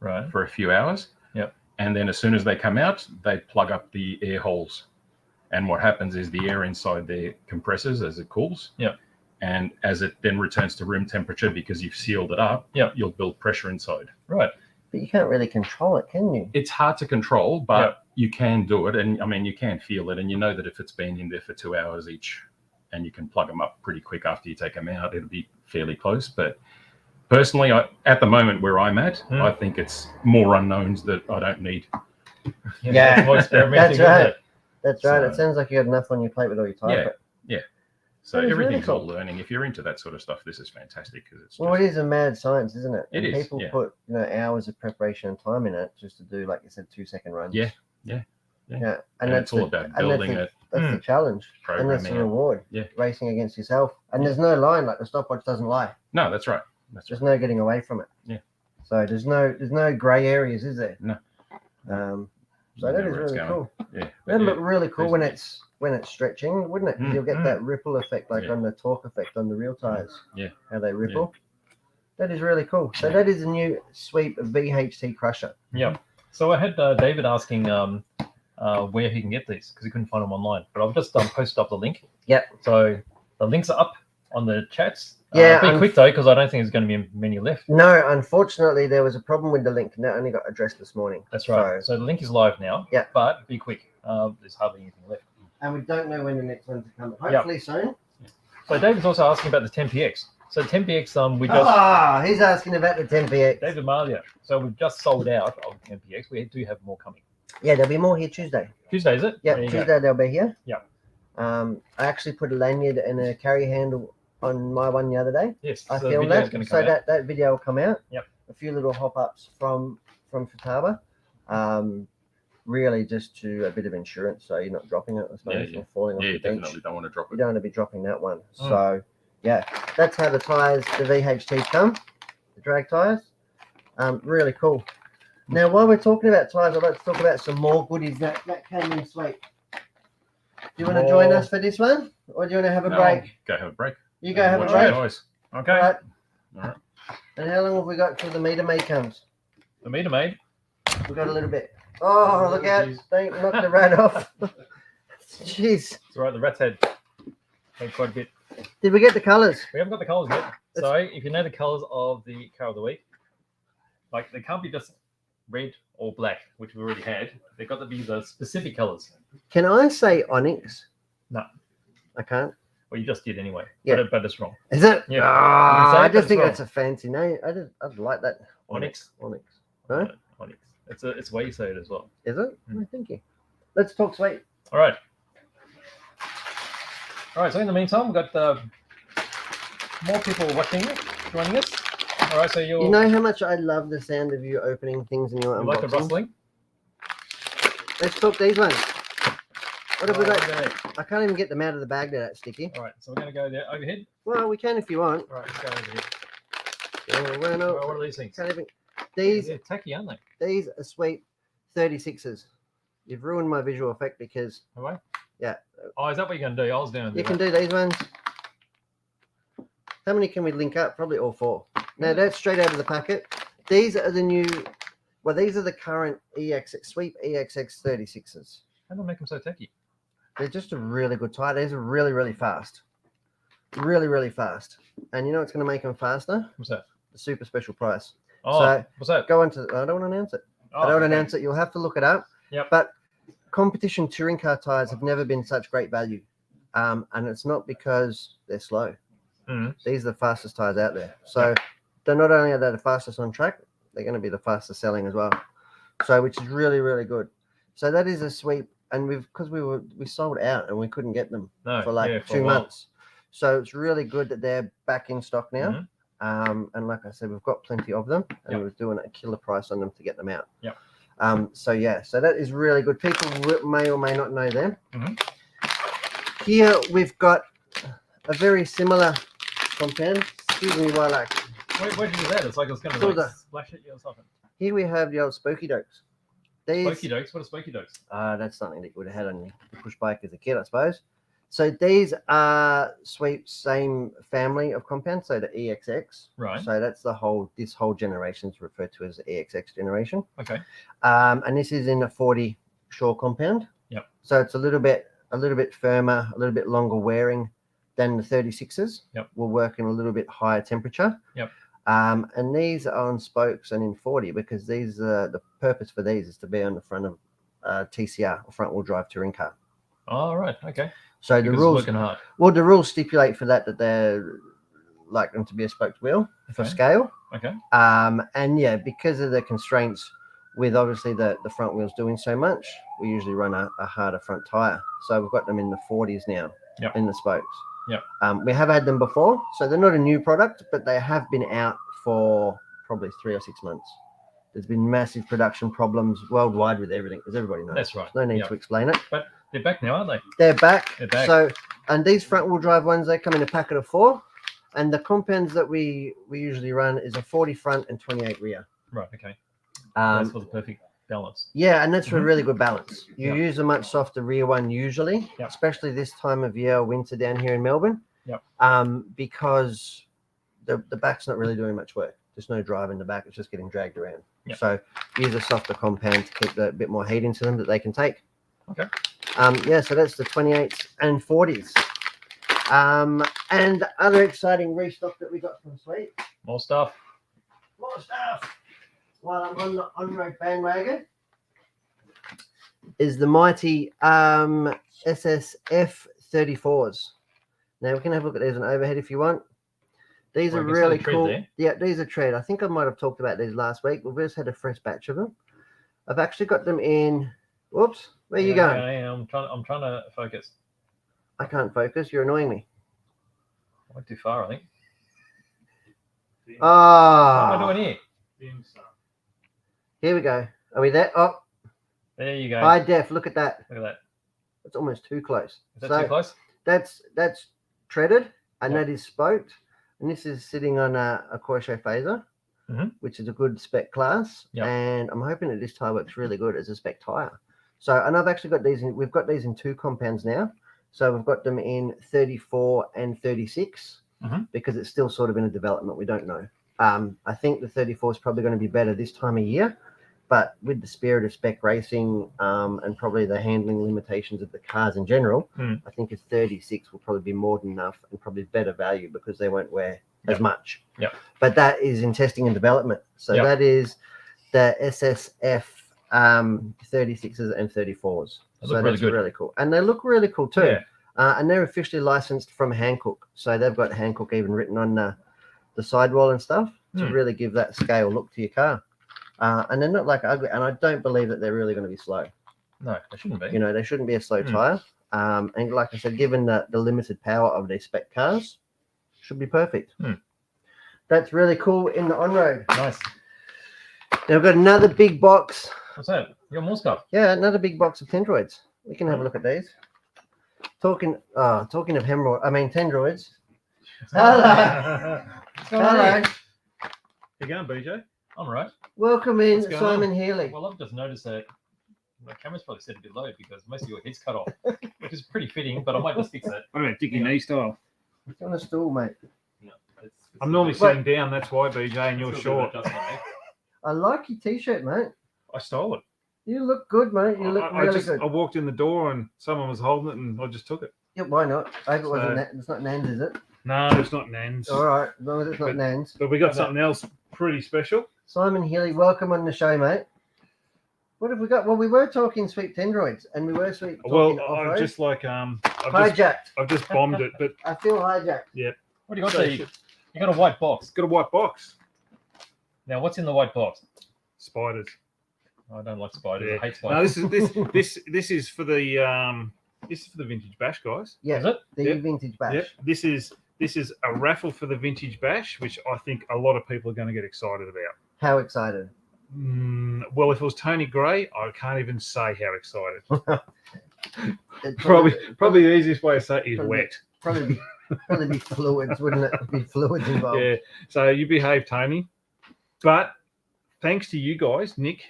Right. for a few hours. Yep. And then as soon as they come out, they plug up the air holes. And what happens is the air inside there compresses as it cools. Yep. And as it then returns to room temperature because you've sealed it up, Yep. you'll build pressure inside. Right. But you can't really control it, can you? It's hard to control, but Yep. you can do it. And I mean, you can feel it. And you know that if it's been in there for 2 hours each and you can plug them up pretty quick after you take them out, it'll be fairly close. But personally, at the moment where I'm at, I think it's more unknowns that I don't need. Yeah. More experimenting, That's right. isn't it? That's right. So- It sounds like you got enough on your plate with all your tires. Yeah. but- So That is really everything's all cool. learning. If you're into that sort of stuff, this is fantastic because it's Well, just, it is a mad science, isn't it? It And is, People yeah. put hours of preparation and time in it just to do, like you said, 2-second runs. Yeah. Yeah. and it's all about and building that's it, the challenge. And that's the programming it. reward. Yeah. Racing against yourself. And there's no line, like the stopwatch doesn't lie. No, that's right. That's There's right. no getting away from it. Yeah. So there's no grey areas, is there? No. So You that know is where it's really going. cool. Yeah. That'd Yeah. look really cool when it's stretching, wouldn't it? 'Cause you'll get Mm. that ripple effect, like Yeah. on the torque effect on the real tires. Yeah. How they ripple. That is really cool. So that is a new sweep VHT crusher. Yep. So I had David asking where he can get these because he couldn't find them online. But I've just posted up the link. Yep. So the links are up on the chats. Yeah, Be quick though, because I don't think there's going to be many left. No, unfortunately, there was a problem with the link, and that only got addressed this morning. That's right. So the link is live now. Yeah. But be quick. There's hardly anything left. And we don't know when the next one's coming. Yep. Hopefully soon. So David's also asking about the 10PX. So 10PX, we just He's asking about the 10PX. David Malia. So we've just sold out of 10PX. We do have more coming. Yeah, there'll be more here Tuesday. Tuesday, is it? Yeah, There you go. Tuesday they'll be here. Yeah. I actually put a lanyard and a carry handle on my one the other day. Yes. I so the filmed video's that, gonna so come out. that video will come out. Yep. A few little hop ups from Futaba. Really just to a bit of insurance, so you're not dropping it, I suppose, Yeah. or falling off Yeah, the you bench. definitely don't want to drop You it. don't want to be dropping that one. Mm. So yeah, that's how the tires, the VHTs come, the drag tires. Really cool. Now, while we're talking about tires, I'd like to talk about some more goodies that came in sweet. Do you want to join us for this one, or do you want to have a No, break? Go have a break. You go have a Watch break. the guys. Okay. All right. All right. And how long have we got till the meter maid comes? The meter maid. We've got a little bit. Oh, look out! Don't knock the rat off. Jeez. It's all right. The rat's had quite a bit. Did we get the colours? We haven't got the colours yet. So if you know the colours of the car of the week, like they can't be just red or black, which we already had. They've got to be the specific colours. Can I say onyx? No. I can't. Well, you just did anyway. Yeah. But it's wrong. Is it? Yeah. Ah, You can say I it, but just it's think wrong. that's a fancy name. I'd like that. Onyx. Onyx. Huh? Onyx. It's the way you say it as well. Is it? Mm. Oh, thank you. Let's talk sweet. All right. All right. So in the meantime, we've got more people watching, joining us. All right. So You know how much I love the sound of you opening things in your you like the unboxing? rustling? Let's talk these ones. What have we All got? right, I can't even get them out of the bag. They're that sticky. all right. So we're going to go there overhead. Well, we can if you want. All right. Let's go overhead. Oh, well, All no, right, what are these things? can't even. These They're tacky, aren't they? These are sweet 36s. You've ruined my visual effect because Have I? Yeah. Oh, is that what you're going to do? I was down you can do these ones. How many can we link up? Probably all 4. Now that's straight out of the packet. These are the new, well, these are the current Sweep EXX 36s. How do I make them so tacky? They're just a really good tire. These are really, really fast. Really, really fast. And you know what's going to make them faster? What's that? The super special price. Oh, So- what's that? Go on to, I don't want to announce it. Oh, I don't okay. announce it. You'll have to look it up. Yep. But competition touring car tires have never been such great value. And it's not because they're slow. Mhm. These are the fastest tires out there. So they're not only are they the fastest on track, they're going to be the fastest selling as well. So which is really, really good. So that is a sweep. And because we sold out and we couldn't get them No, for like yeah, 2 a while. months. So it's really good that they're back in stock now. Mhm. And like I said, we've got plenty of them, and Yep. we're doing a killer price on them to get them out. Yep. So yeah, so that is really good. People may or may not know them. Mhm. Here we've got a very similar compound. Excuse me while I. Where did you do that? It's like it's going to Sort like of. splash at you or something. Here we have the old Spikey Dogs. These, Spikey Dogs? What are Spikey Dogs? that's something that you would have had on your push bike as a kid, I suppose. So these are same family of compounds, so the EXX. Right. So that's this whole generation is referred to as the EXX generation. Okay. And this is in a 40 shore compound. Yep. So it's a little bit firmer, a little bit longer wearing than the 36s. Yep. Will work in a little bit higher temperature. Yep. And these are on spokes and in 40 because these the purpose for these is to be on the front of TCR, or front wheel drive touring car. All right. Okay. So Because the it's rules, working hard. well, the rules stipulate for that they're like them to be a spoked wheel for Okay. scale. Okay. And yeah, because of the constraints with obviously the front wheels doing so much, we usually run a harder front tire. So we've got them in the 40s now. Yep. In the spokes. Yep. We have had them before, so they're not a new product, but they have been out for probably 3 or 6 months. There's been massive production problems worldwide with everything, as everybody knows. That's right. No need Yep. to explain it. They're back now, aren't they? They're back. They're back. So, and these front wheel drive ones, they come in a packet of 4. And the compounds that we usually run is a 40 front and 28 rear. Right. Okay. That's Um, for the perfect balance. yeah, and that's for a Mhm. really good balance. You Yep. use a much softer rear one usually, Yep. especially this time of year, winter down here in Melbourne. Yep. Because the back's not really doing much work. There's no drive in the back; it's just getting dragged around. Yep. So use a softer compound to keep a bit more heat into them that they can take. Okay. Yeah, so that's the 28s and 40s. And other exciting restock that we got from Sweet. More stuff. More stuff. While I'm on the on-road bandwagon, is the mighty SSF 34s. Now we can have a look at these on overhead if you want. These Well, are you can see really the tread cool. there. Yeah, these are tread. I think I might have talked about these last week. We've just had a fresh batch of them. I've actually got them in. Whoops, where you going? Yeah, I'm trying to focus. I can't focus. You're annoying me. I went too far, I think. What am Ah, I doing here? here we go. Are we there? Oh, There you go. high def. Look at that. Look at that. It's almost too close. Is that So too close? that's treaded, and Yep. that is spoked. And this is sitting on a Corsair phaser, Mhm. which is a good spec class. Yep. And I'm hoping that this tire works really good as a spec tire. So, and I've actually got these in, we've got these in 2 compounds now. So we've got them in 34 and 36 Mhm. because it's still sort of in a development. We don't know. I think the 34 is probably going to be better this time of year, but with the spirit of spec racing and probably the handling limitations of the cars in general, I think a 36 will probably be more than enough and probably better value because they won't wear as Yep. much. Yep. But that is in testing and development. So Yep. that is the SSF 36s and 34s. They So look really that's good. really cool. And they look really cool too. Yeah. And they're officially licensed from Hankook. So they've got Hankook even written on the sidewall and stuff to Hmm. really give that scale look to your car. And they're not like ugly. And I don't believe that they're really going to be slow. No, they shouldn't be. You know, they shouldn't be a slow Hmm. tire. And like I said, given the limited power of these spec cars, should be perfect. Hmm. That's really cool in the on-road. Nice. Now we've got another big box. What's that? You got more stuff. Yeah, another big box of Tendroids. We can have a look at these. Talking of Tendroids. Hello. Hello. You going, BJ? I'm right. Welcome in, What's going Simon Healy. Well, I've just noticed that my camera's probably set a bit low because most of your head's cut off, which is pretty fitting, but I might just fix that. What about Dickie Yeah. knee style? It's on a stool, mate. No, it's I'm normally it's sitting down, that's why, BJ, and you're still short. good adjustment, eh? I like your t-shirt, mate. I stole it. You look good, mate. You look really good. I walked in the door and someone was holding it and I just took it. Yeah, why not? I hope it wasn't. So- It's not Nans, is it? No, it's not Nans. All right, as long as it's not But- Nans. But we got Okay. something else pretty special. Simon Healy, welcome on the show, mate. What have we got? Well, we were talking sweet Tendroids, and we were talking Well, off-road. I've just like I've hijacked. just bombed it, but I feel hijacked. What do you got So there? You got a white box. it's got a white box. Now, what's in the white box? Spiders. I don't like spiders. Yeah. I hate No, spiders. this is for the vintage bash, guys. Yeah, Is it? the Yep. vintage bash. Yep. This is This is a raffle for the Vintage Bash, which I think a lot of people are going to get excited about. How excited? Well, if it was Tony Gray, I can't even say how excited. It'd Probably the easiest way to say it is probably- wet. probably be fluids, wouldn't it? Be fluids involved. Yeah. So you behave, Tony. But thanks to you guys, Nick,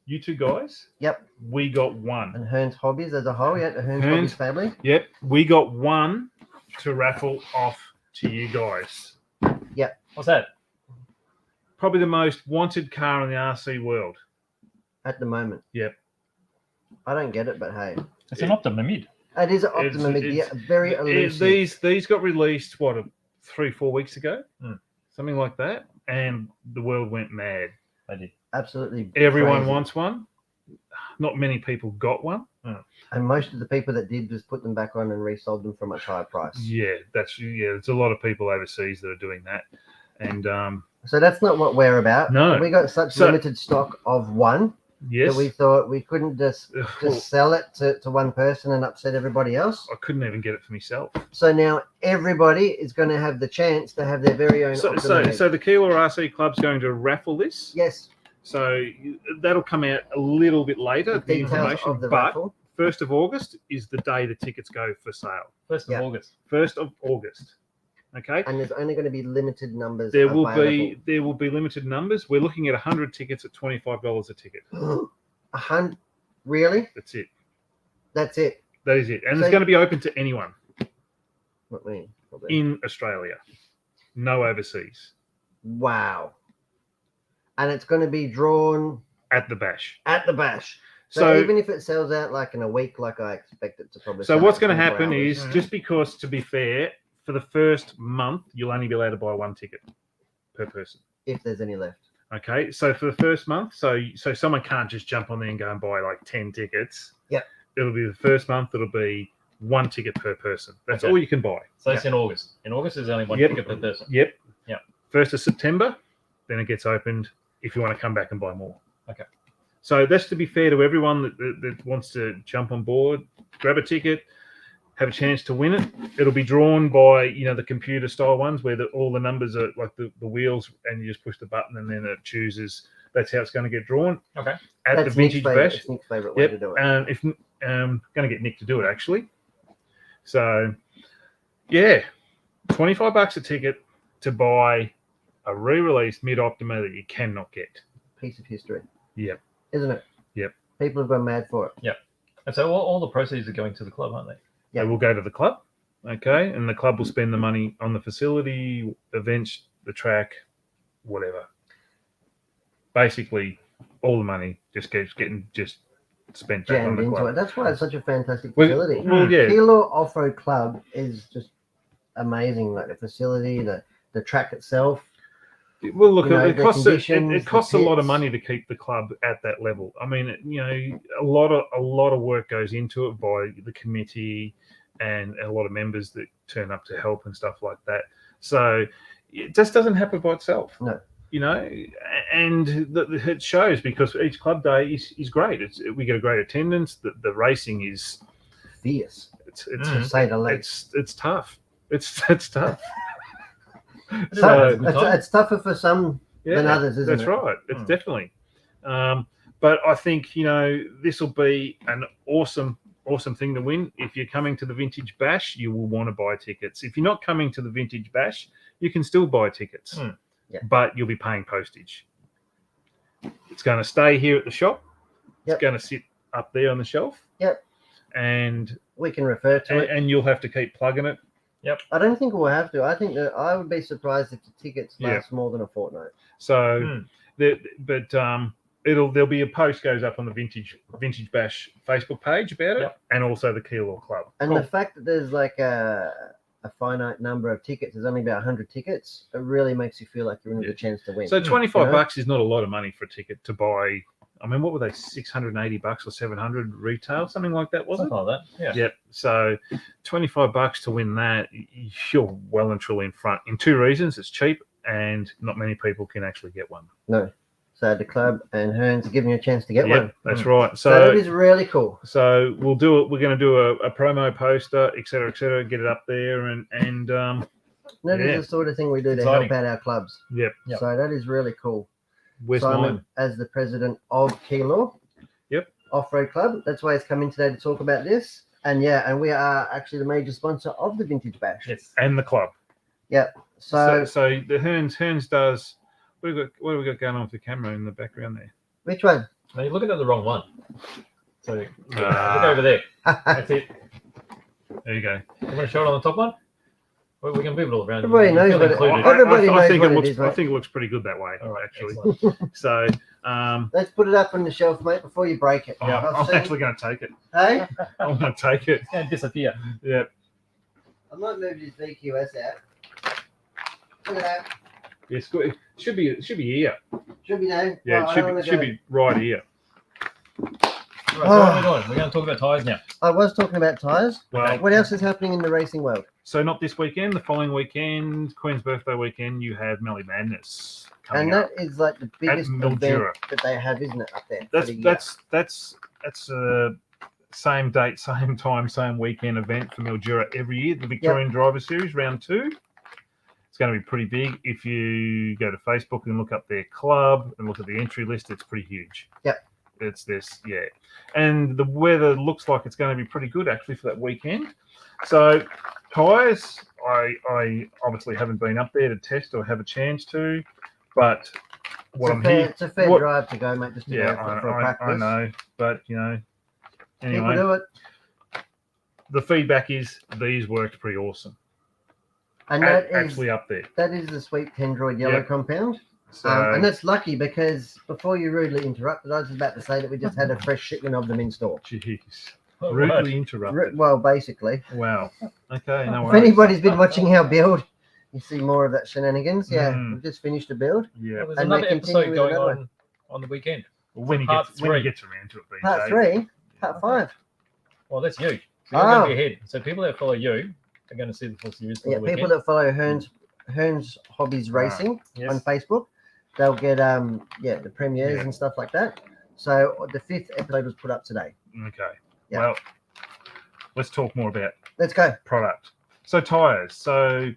you two guys. Yep. We got one. And Hearns Hobbies as a whole, yeah, the Hearns Hearns. Hobbies family. Yep. We got one to raffle off to you guys. What's that? Probably the most wanted car in the RC world. At the moment. Yep. I don't get it, but hey. It's an Optima Mid. It is an Optima, yeah, very elusive. These got released, 3-4 weeks ago? Hmm. Something like that. And the world went mad. I did. Absolutely. Everyone crazy. wants one. Not many people got one. And most of the people that did just put them back on and resold them for a much higher price. Yeah, there's a lot of people overseas that are doing that. And So that's not what we're about. No. We got such limited stock of one yes, that we thought we couldn't just sell it to one person and upset everybody else. I couldn't even get it for myself. So now everybody is going to have the chance to have their very own So Optima Mid. the Keilor RC Club's going to raffle this. Yes, So that'll come out a little bit later, the the details information. of the But raffle. 1st of August is the day the tickets go for sale. 1st of Yeah. August. 1st of August. Okay. And there's only going to be limited numbers. There will available. be limited numbers. We're looking at 100 tickets at $25 a ticket. 100. Really? That's it. That's it. That is it. And So- it's going to be open to anyone What mean? Probably. in Australia. No overseas. Wow. And it's going to be drawn At the bash. at the bash. So, So even if it sells out like in a week, like I expect it to probably. So sell what's out going to in 24 happen hours. is, just because, to be fair, for the first month, you'll only be allowed to buy one ticket per person. if there's any left. Okay, so for the first month, so someone can't just jump on there and go and buy like 10 tickets. Yep. It'll be the first month. It'll be one ticket per person. That's Okay. all you can buy. So it's in August. In August, there's only one Yep. ticket per person. Yep. Yeah. 1st of September, then it gets opened if you want to come back and buy more. Okay. So that's to be fair to everyone that wants to jump on board, grab a ticket, have a chance to win it. It'll be drawn by, the computer style ones where all the numbers are like the wheels, and you just push the button and then it chooses. That's how it's going to get drawn. Okay. At That's the Vintage Bash. It's Nick's favorite way to do it. If going to get Nick to do it actually. So, yeah, $25 a ticket to buy a re-released Mid Optima that you cannot get. Piece of history. Yep. Isn't it? Yep. People have gone mad for it. And so all the proceeds are going to the club, aren't they? Yeah. They will go to the club, okay, and the club will spend the money on the facility, events, the track, whatever. Basically, all the money just keeps getting spent back on Jammed the into club. it. That's why it's such a fantastic Well, facility. well, yeah. Keilor Off-Road Club is just amazing. Like the facility, the track itself. Well, look, You know, it the costs conditions, it costs a the lot of pits. money to keep the club at that level. I mean, a lot of work goes into it by the committee and a lot of members that turn up to help and stuff like that. So it just doesn't happen by itself. No. And it shows because each club day is great. We get a great attendance. The racing is Fierce, it's to say the least. it's tough. It's tough. So, good time. it's tougher for some than others, isn't that's it? right. It's Mm. definitely. But I think this will be an awesome thing to win. If you're coming to the Vintage Bash, you will want to buy tickets. If you're not coming to the Vintage Bash, you can still buy tickets, Yeah. but you'll be paying postage. It's going to stay here at the shop. Yep. It's going to sit up there on the shelf. Yep. And We can refer to it. and you'll have to keep plugging it. I don't think we'll have to. I think that I would be surprised if the tickets Yeah. last more than a fortnight. So, there'll be a post goes up on the Vintage Bash Facebook page about it, Yep. and also the Keilor Club. And the fact that there's like a finite number of tickets, there's only about 100 tickets, it really makes you feel like you're in a good chance to win. So $25 Yeah. bucks is not a lot of money for a ticket to buy. I mean, what were they? $680 or $700 retail, something like that, wasn't Something like that. Yeah. it? Yep. So $25 to win that, you're well and truly in front. In two reasons: it's cheap, and not many people can actually get one. No. So the club and Hearns are giving you a chance to get Yep, one. that's right. So that is really cool. So we'll do it. We're going to do a promo poster, et cetera, get it up there, and That is Yeah. the sort of thing we do to Exciting. help out our clubs. Yep. Yep. So that is really cool. Where's Simon, mine? as the president of Keilor Yep. Off-Road Club, that's why he's come in today to talk about this. And yeah, and we are actually the major sponsor of the Vintage Bash. Yes. And the club. So, So the Hearns does. What have we got going on with the camera in the background there? which one? No, you're looking at the wrong one. So look Ah. over there. That's it. There you go. You want to show it on the top one? Well, we can move it all around. Everybody You knows feel what it- included. Everybody knows think what it it looks. is, I mate. think it looks pretty good that way. All right, Actually. excellent. So Let's put it up on the shelf, mate, before you break it. yeah, I've I'm seen- actually going to take it. Hey, I'm going to take it. It's going to disappear. Yeah. I might move this VQS out. Look at that. It's good. It should be here. Should be there. Yeah, Well, I it should don't be, wanna should go- be right here. Right, so what are we doing? We're going to talk about tyres now. I was talking about tyres. Well, What else is happening in the racing world? so not this weekend. The following weekend, Queen's birthday weekend, you have Melly Madness coming And up. that is like the biggest event Mildura. that they have, isn't it, up there? for That's the year? that's same date, same time, same weekend event for Mildura every year. The Victorian Driver Series round 2. It's going to be pretty big. If you go to Facebook and look up their club and look at the entry list, it's pretty huge. Yep. It's this, yeah. And the weather looks like it's going to be pretty good actually for that weekend. So tyres, I obviously haven't been up there to test or have a chance to, but what I'm here, It's a fair what- drive to go, mate, just to yeah, go for a practice. I know, but you know, People anyway, do it. the feedback is these worked pretty awesome. And that is Actually up there. the sweet Tendroid yellow Yep. compound. So And that's lucky because before you rudely interrupted, I was about to say that we just had a fresh shipment of them in store. jeez, All rudely right. interrupted. Well, basically. Wow. Okay, no If worries. anybody's been watching our build, you see more of that shenanigans. Yeah, Mm. we've just finished a build. Yeah. Well, there's And another we're continuing episode with going another on the weekend. When he Part gets when he 3. gets around to it, BJ. Part 3, part 5. Well, that's you. So you're Oh. going to be ahead. So people that follow you are going to see the full series for Yeah, the weekend. people that follow Hearns Hobbies Right. Racing Yes. on Facebook, they'll get the premieres Yeah. and stuff like that. So the 5th episode was put up today. Okay. Yeah. Well, let's talk more about Let's go. product. So tyres. So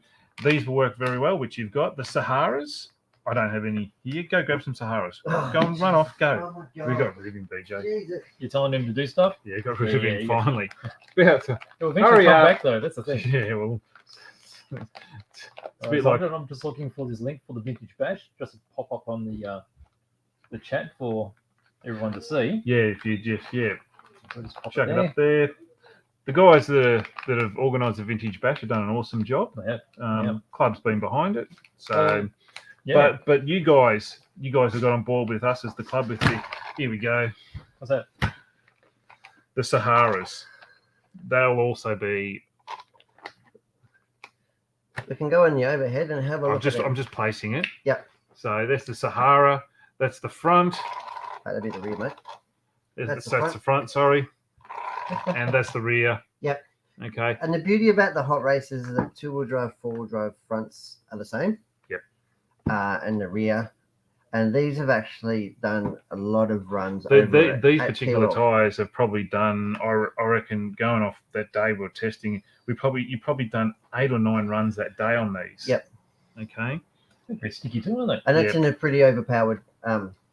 these will work very well, which you've got. The Saharas. I don't have any here. Go grab some Saharas. Oh, Go and run off. Go. Oh my We God. got rid of him, BJ. Jesus. You're telling him to do stuff. Yeah, got rid of Yeah, him yeah. finally. About to- He'll eventually Hurry come up. back though. That's the thing. yeah, well, it's a bit So like I'm just looking for this link for the Vintage Bash, just to pop up on the chat for everyone to see. yeah. If you just So just pop chuck it there. up there. The guys that have organised the Vintage Bash have done an awesome job. They have. Club's been behind it. So, Yeah. but you guys have got on board with us as the club with the. Here we go. What's that? The Saharas. They'll also be. We can go in the overhead and have a look. I'm just placing it. Yep. So that's the Sahara. That's the front. That'll be the rear, mate. That's the That's the front. Sorry, and that's the rear. Yep. Okay. And the beauty about the hot races is that 2-wheel drive, 4-wheel drive fronts are the same. Yep. And the rear. And these have actually done a lot of runs. over These at particular Keilor. tyres have probably done. I reckon going off that day we were testing. You probably done 8 or 9 runs that day on these. Yep. Okay. They're pretty sticky too, aren't they? And it's Yep. in a pretty overpowered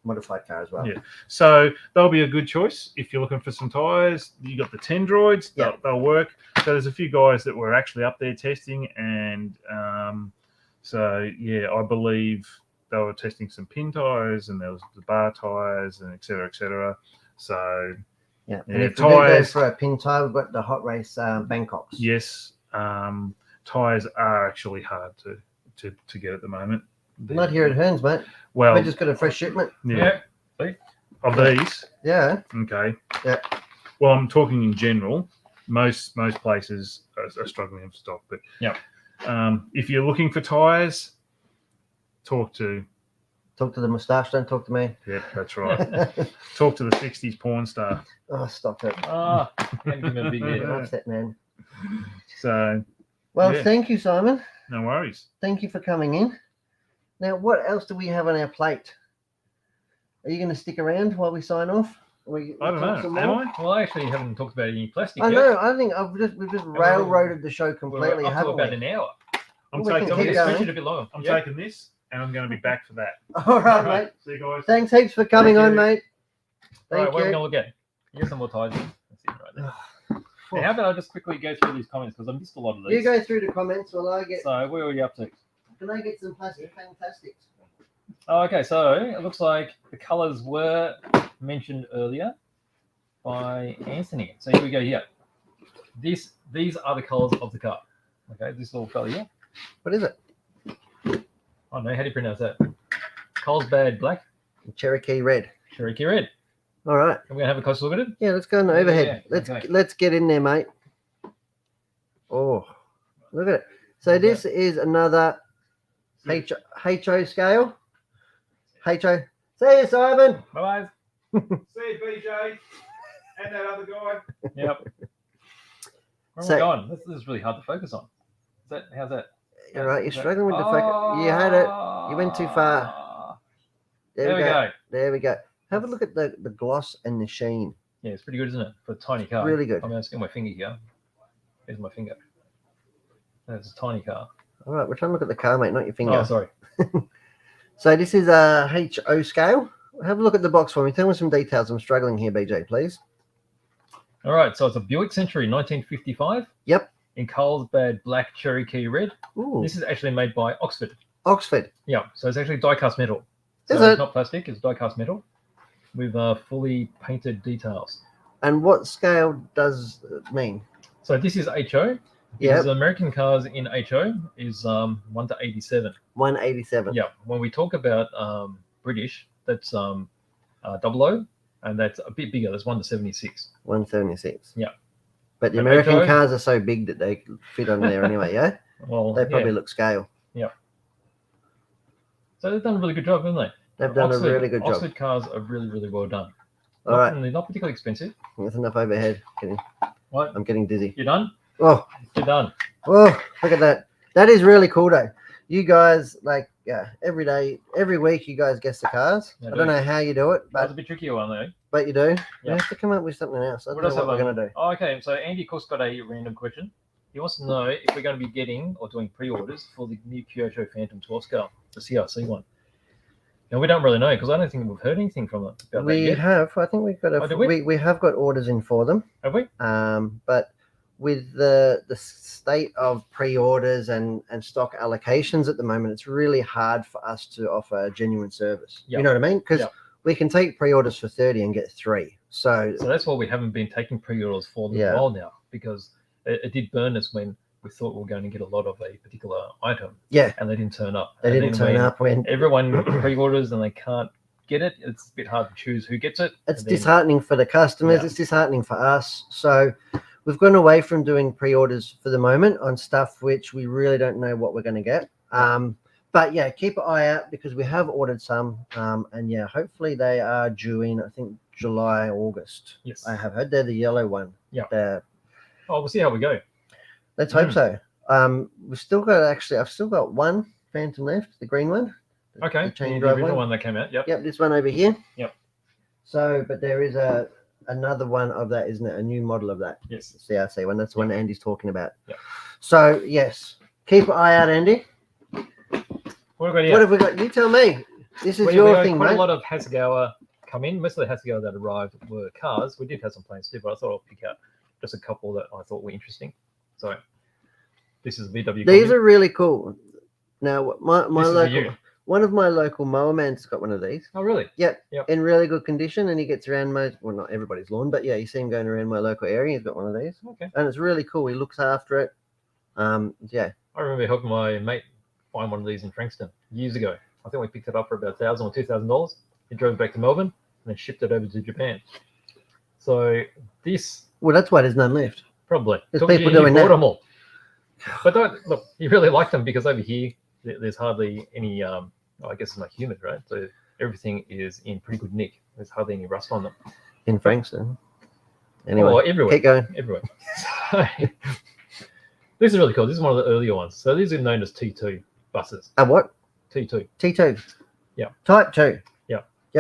modified car as well. Yeah. So they'll be a good choice if you're looking for some tyres. You got the Tendroids. Yep. They'll work. So there's a few guys that were actually up there testing, and so yeah, I believe they were testing some pin tyres, and there was the bar tyres, and et cetera. So Yeah. Yeah, And if we do go tyres- for a pin tyre, we've got the hot race Bangkoks. yes, tyres are actually hard to get at the moment. Not here at Hearns, mate. Well, We just got a fresh shipment. yeah. Of these. Yeah. Okay. Yeah. Well, I'm talking in general. Most places are struggling for stock, but Yep. If you're looking for tyres, talk to. Talk to the moustache, don't talk to me. Yep, that's right. Talk to the '60s porn star. Oh, stop it. Ah, give him a big I'm head. upset, man. So Well, Yeah. thank you, Simon. no worries. Thank you for coming in. Now, what else do we have on our plate? Are you going to stick around while we sign off? We I don't talk know. some Am more? I? Well, I actually haven't talked about any plastic I yet. know. I think we've just railroaded the show We're completely, up to haven't about we? an hour. I'm We can taking keep this. going. Stretch it a bit longer. I'm Yeah. taking this, and I'm going to be back for that. All right, Alright. mate. See you guys. Thanks heaps for coming Thank on, you. mate. All right, Thank what are we you. gonna look at? Here's some more tires. That's it right there. Now, how about I just quickly go through these comments because I missed a lot of these. You go through the comments while I get. So where are we up to? Can I get some plastic fantastics? Oh, okay, so it looks like the colours were mentioned earlier by Anthony. So here we go here. These are the colours of the car. Okay, this little fella here. What is it? Oh no, how do you pronounce that? Carlsbad black, Cherokee red. Cherokee red. All right. Are we gonna have a closer look at it? Yeah, let's go on the overhead. Yeah, okay. Let's get in there, mate. Oh, look at it. So this is another HO scale. HO. See you, Simon. Bye bye. See you, BJ, and that other guy. Yep. Where am So- I going? This is really hard to focus on. How's that? All right, you're Is that- struggling with the focus. You had it. You went too far. There we go. There we go. Have a look at the gloss and the sheen. Yeah, it's pretty good, isn't it? For a tiny car. Really good. I'm going to get my finger here. Here's my finger. That's a tiny car. All right, we're trying to look at the car, mate, not your finger. Oh, sorry. So this is a HO scale. Have a look at the box for me. Tell me some details. I'm struggling here, BJ, please. All right, so it's a Buick Century 1955. Yep. In Carlsbad black Cherokee red. Ooh, This is actually made by Oxford. Oxford. Yeah, so it's actually die-cast metal. So Is it's it? not plastic, it's die-cast metal with fully painted details. And what scale does it mean? So this is HO. Yeah, Because American cars in HO is 1 to 87. 187. Yeah, when we talk about British, that's 00, and that's a bit bigger. That's 1 to 76. 176. Yeah. But the And American HO? cars are so big that they fit on there anyway, yeah? Well, They probably yeah. look scale. So they've done a really good job, haven't they? They've done Oxford, a really good job. Oxford cars are really, really well done. All right, They're not particularly expensive. that's enough overhead. What? I'm getting dizzy. You done? Oh, You're done. oh, look at that. That is really cool, though. You guys, like, yeah, every day, every week, you guys guess the cars. I I do. don't know how you do it, That's a but bit trickier one, though. you do. Yeah. You have to come up with something else. I don't What know else what have we're I- going to do. Oh, okay, so Andy, of course, got a random question. He wants to know if we're going to be getting or doing pre-orders for the new Kyoto Phantom 12 scale, the CRC one. Now, we don't really know because I don't think we've heard anything from them about that We yet. have, I think we've got Oh, did we? we have got orders in for them. Have we? But with the state of pre-orders and stock allocations at the moment, it's really hard for us to offer a genuine service. Yeah. You know what I mean? Because Yeah. we can take pre-orders for 30 and get 3. So So that's why we haven't been taking pre-orders for them Yeah. a while now because it did burn us when we thought we were going to get a lot of a particular item yeah, and they didn't turn up. they And didn't then turn when up when Everyone pre-orders and they can't get it. It's a bit hard to choose who gets it. it's And then- disheartening for the customers. Yeah. It's disheartening for us. So we've gone away from doing pre-orders for the moment on stuff which we really don't know what we're going to get. But yeah, keep an eye out because we have ordered some. And yeah, hopefully they are due in, I think, July, August. Yes. I have heard they're the yellow one. Yeah. The- Oh, we'll see how we go. let's hope so. We've still got I've still got one Phantom left, the green one. Okay. The chain The drive original one. one that came out. Yep. Yep, this one over here. Yep. So, but there is another one of that, isn't it? A new model of that. Yes. CRC one. That's the one Andy's talking about. Yeah. So yes, keep an eye out, Andy. What have we got here? What have we got? You tell me. This is We your had thing, quite mate. a lot of Hasegawa come in. Most of the Hasegawa that arrived were cars. We did have some plans too, but I thought I'll pick out just a couple that I thought were interesting. So this is VW. These Combi. are really cool. Now, my This is for you. local, one of my local mower man's got one of these. Oh, really? In really good condition, and he gets around most, well, not everybody's lawn, but yeah, you see him going around my local area. He's got one of these, Okay. and it's really cool. He looks after it. Yeah, I remember helping my mate find one of these in Frankston years ago. I think we picked it up for about $1,000 or $2,000. He drove it back to Melbourne and then shipped it over to Japan. So this well, that's why there's none left. probably There's took people you- you doing bought that. them all. But don't, look, you really like them because over here there's hardly any. I guess it's not humid, right? So everything is in pretty good nick. There's hardly any rust on them. In Frankston. Anyway, Or everywhere. keep going. Everywhere. So, this is really cool. This is one of the earlier ones. So these are known as T2 buses. What? T2. T2. Yeah. Type 2.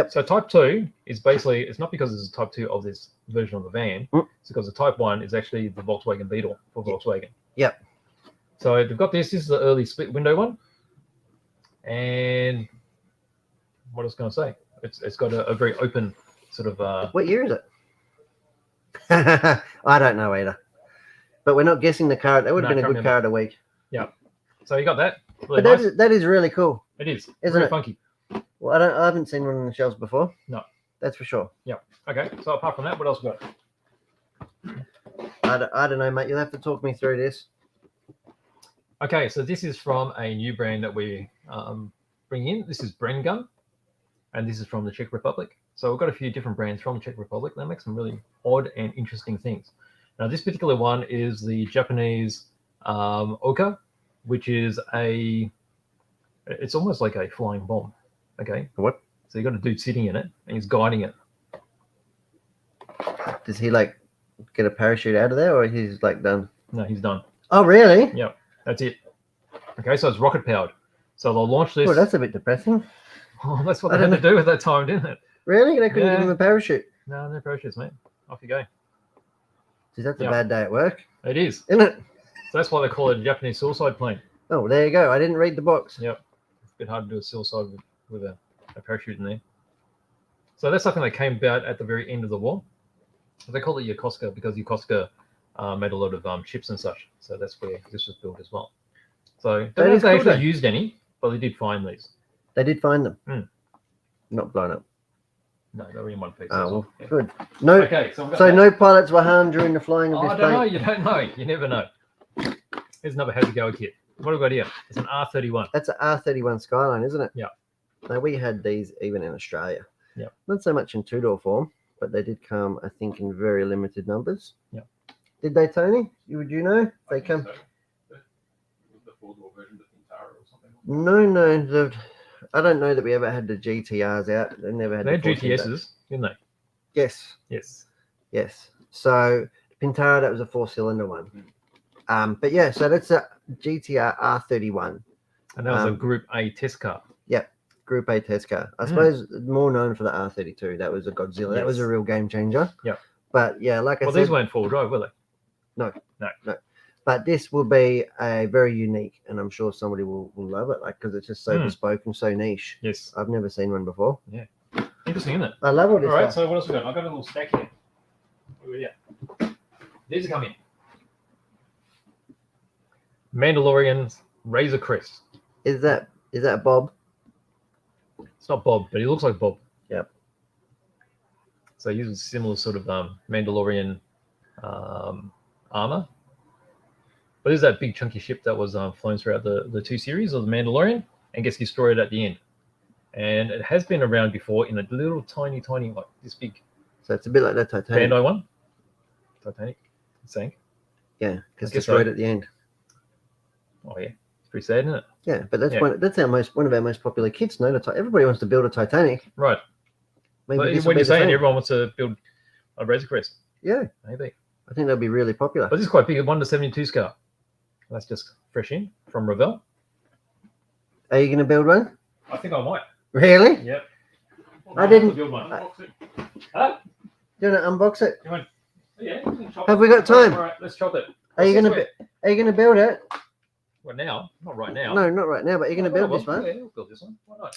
So Type 2 is basically, it's not because it's a Type 2 of this version of the van. Mm. It's because the Type 1 is actually the Volkswagen Beetle for Volkswagen. Yep. So they've got this. This is the early split window one. And what I was going to say, it's got a very open sort of. What year is it? I don't know either. But we're not guessing the car. That would have No, been a can't good remember. car of the week. So you got that. Really But nice. that is really cool. It is. Isn't Very it? funky. Well, I haven't seen one on the shelves before. No. That's for sure. Okay. So apart from that, what else we got? I don't know, mate. You'll have to talk me through this. Okay, so this is from a new brand that we bring in. This is Bren Gun, and this is from the Czech Republic. So we've got a few different brands from the Czech Republic that make some really odd and interesting things. Now, this particular one is the Japanese Oka, which is it's almost like a flying bomb. Okay. What? So you got a dude sitting in it, and he's guiding it. Does he like get a parachute out of there, or he's like done? No, he's done. Oh, really? Yeah, that's it. Okay, so it's rocket powered. So they'll launch this. Oh, that's a bit depressing. Oh, that's what I they had don't to do at that time, didn't it? Really? They couldn't Yeah. give him a parachute. No, no parachutes, mate. Off you go. Geez, that's Yeah. a bad day at work, It is. isn't it? So that's why they call it a Japanese suicide plane. Oh, there you go. I didn't read the box. Yep. It's a bit hard to do a suicide with a parachute in there. So that's something that came about at the very end of the war. They call it Yokosuka because Yokosuka made a lot of ships and such. So that's where this was built as well. So don't know if is they cool, actually though. used any, but they did find these. They did find them. Mm. Not blown up. No, they were in one piece. Oh, that's well, all. Yeah. good. No. Okay, so we've got So that. no pilots were harmed during the flying of Oh, this I don't know. plane. You don't know. You never know. Here's another How's It Go kit. What have we got here? It's an R31. That's an R31 Skyline, isn't it? Yeah. Now we had these even in Australia. Yeah. Not so much in two-door form, but they did come, I think, in very limited numbers. Yeah. Did they, Tony? Would you know? They come. The four-door version of the Tyre or something. No. I don't know that we ever had the GTRs out. They never had. They had the 14s out. GTSs, didn't they? Yes. Yes. So Pintara, that was a 4-cylinder one. But yeah, so that's a GTR R31 And that was a Um, Group A test car. Group A test car. I Mm. suppose more known for the R32. That was a Godzilla. That was a Yes. real game changer. Yeah. But yeah, like I Well, said, these weren't four-wheel drive, were they? but this will be a very unique, and I'm sure somebody will love it, like because it's just so Mm. bespoke and so niche. Yes. I've never seen one before. Interesting, isn't it? I love all this All right, stuff. so what else we got? I've got a little stack here. What do we got? These are coming. Mandalorian's Razor Crest. Is that Bob? It's not Bob, but he looks like Bob. Yep. So he uses similar sort of Mandalorian armor. But is that big chunky ship that was flown throughout the two series of the Mandalorian and gets destroyed at the end. And it has been around before in a little tiny, like this big So it's a bit like that Titanic. Bandai one. Titanic. Sank. Yeah, because I guess destroyed so. at the end. Oh yeah. It's pretty sad, isn't it? Yeah, but that's Yeah. one of our most popular kits. No, everybody wants to build a Titanic. Right. Maybe But this will when be you're the saying same. everyone wants to build a Razor Crest, Yeah, maybe. I think that'll be really popular. But this is quite big. A 1/72 scale. That's just fresh in from Revell. Are you going to build one? I think I might. Really? Yep. I didn't- Build one. I- Huh? Do you want to unbox it? Yeah. we can chop Have it. we got time? All right, let's chop it. Are you What's going this to Are you going to build it? weigh? Well, now, not right now. No, not right now. But you're going to build this one. Yeah, we'll build this one. Why not?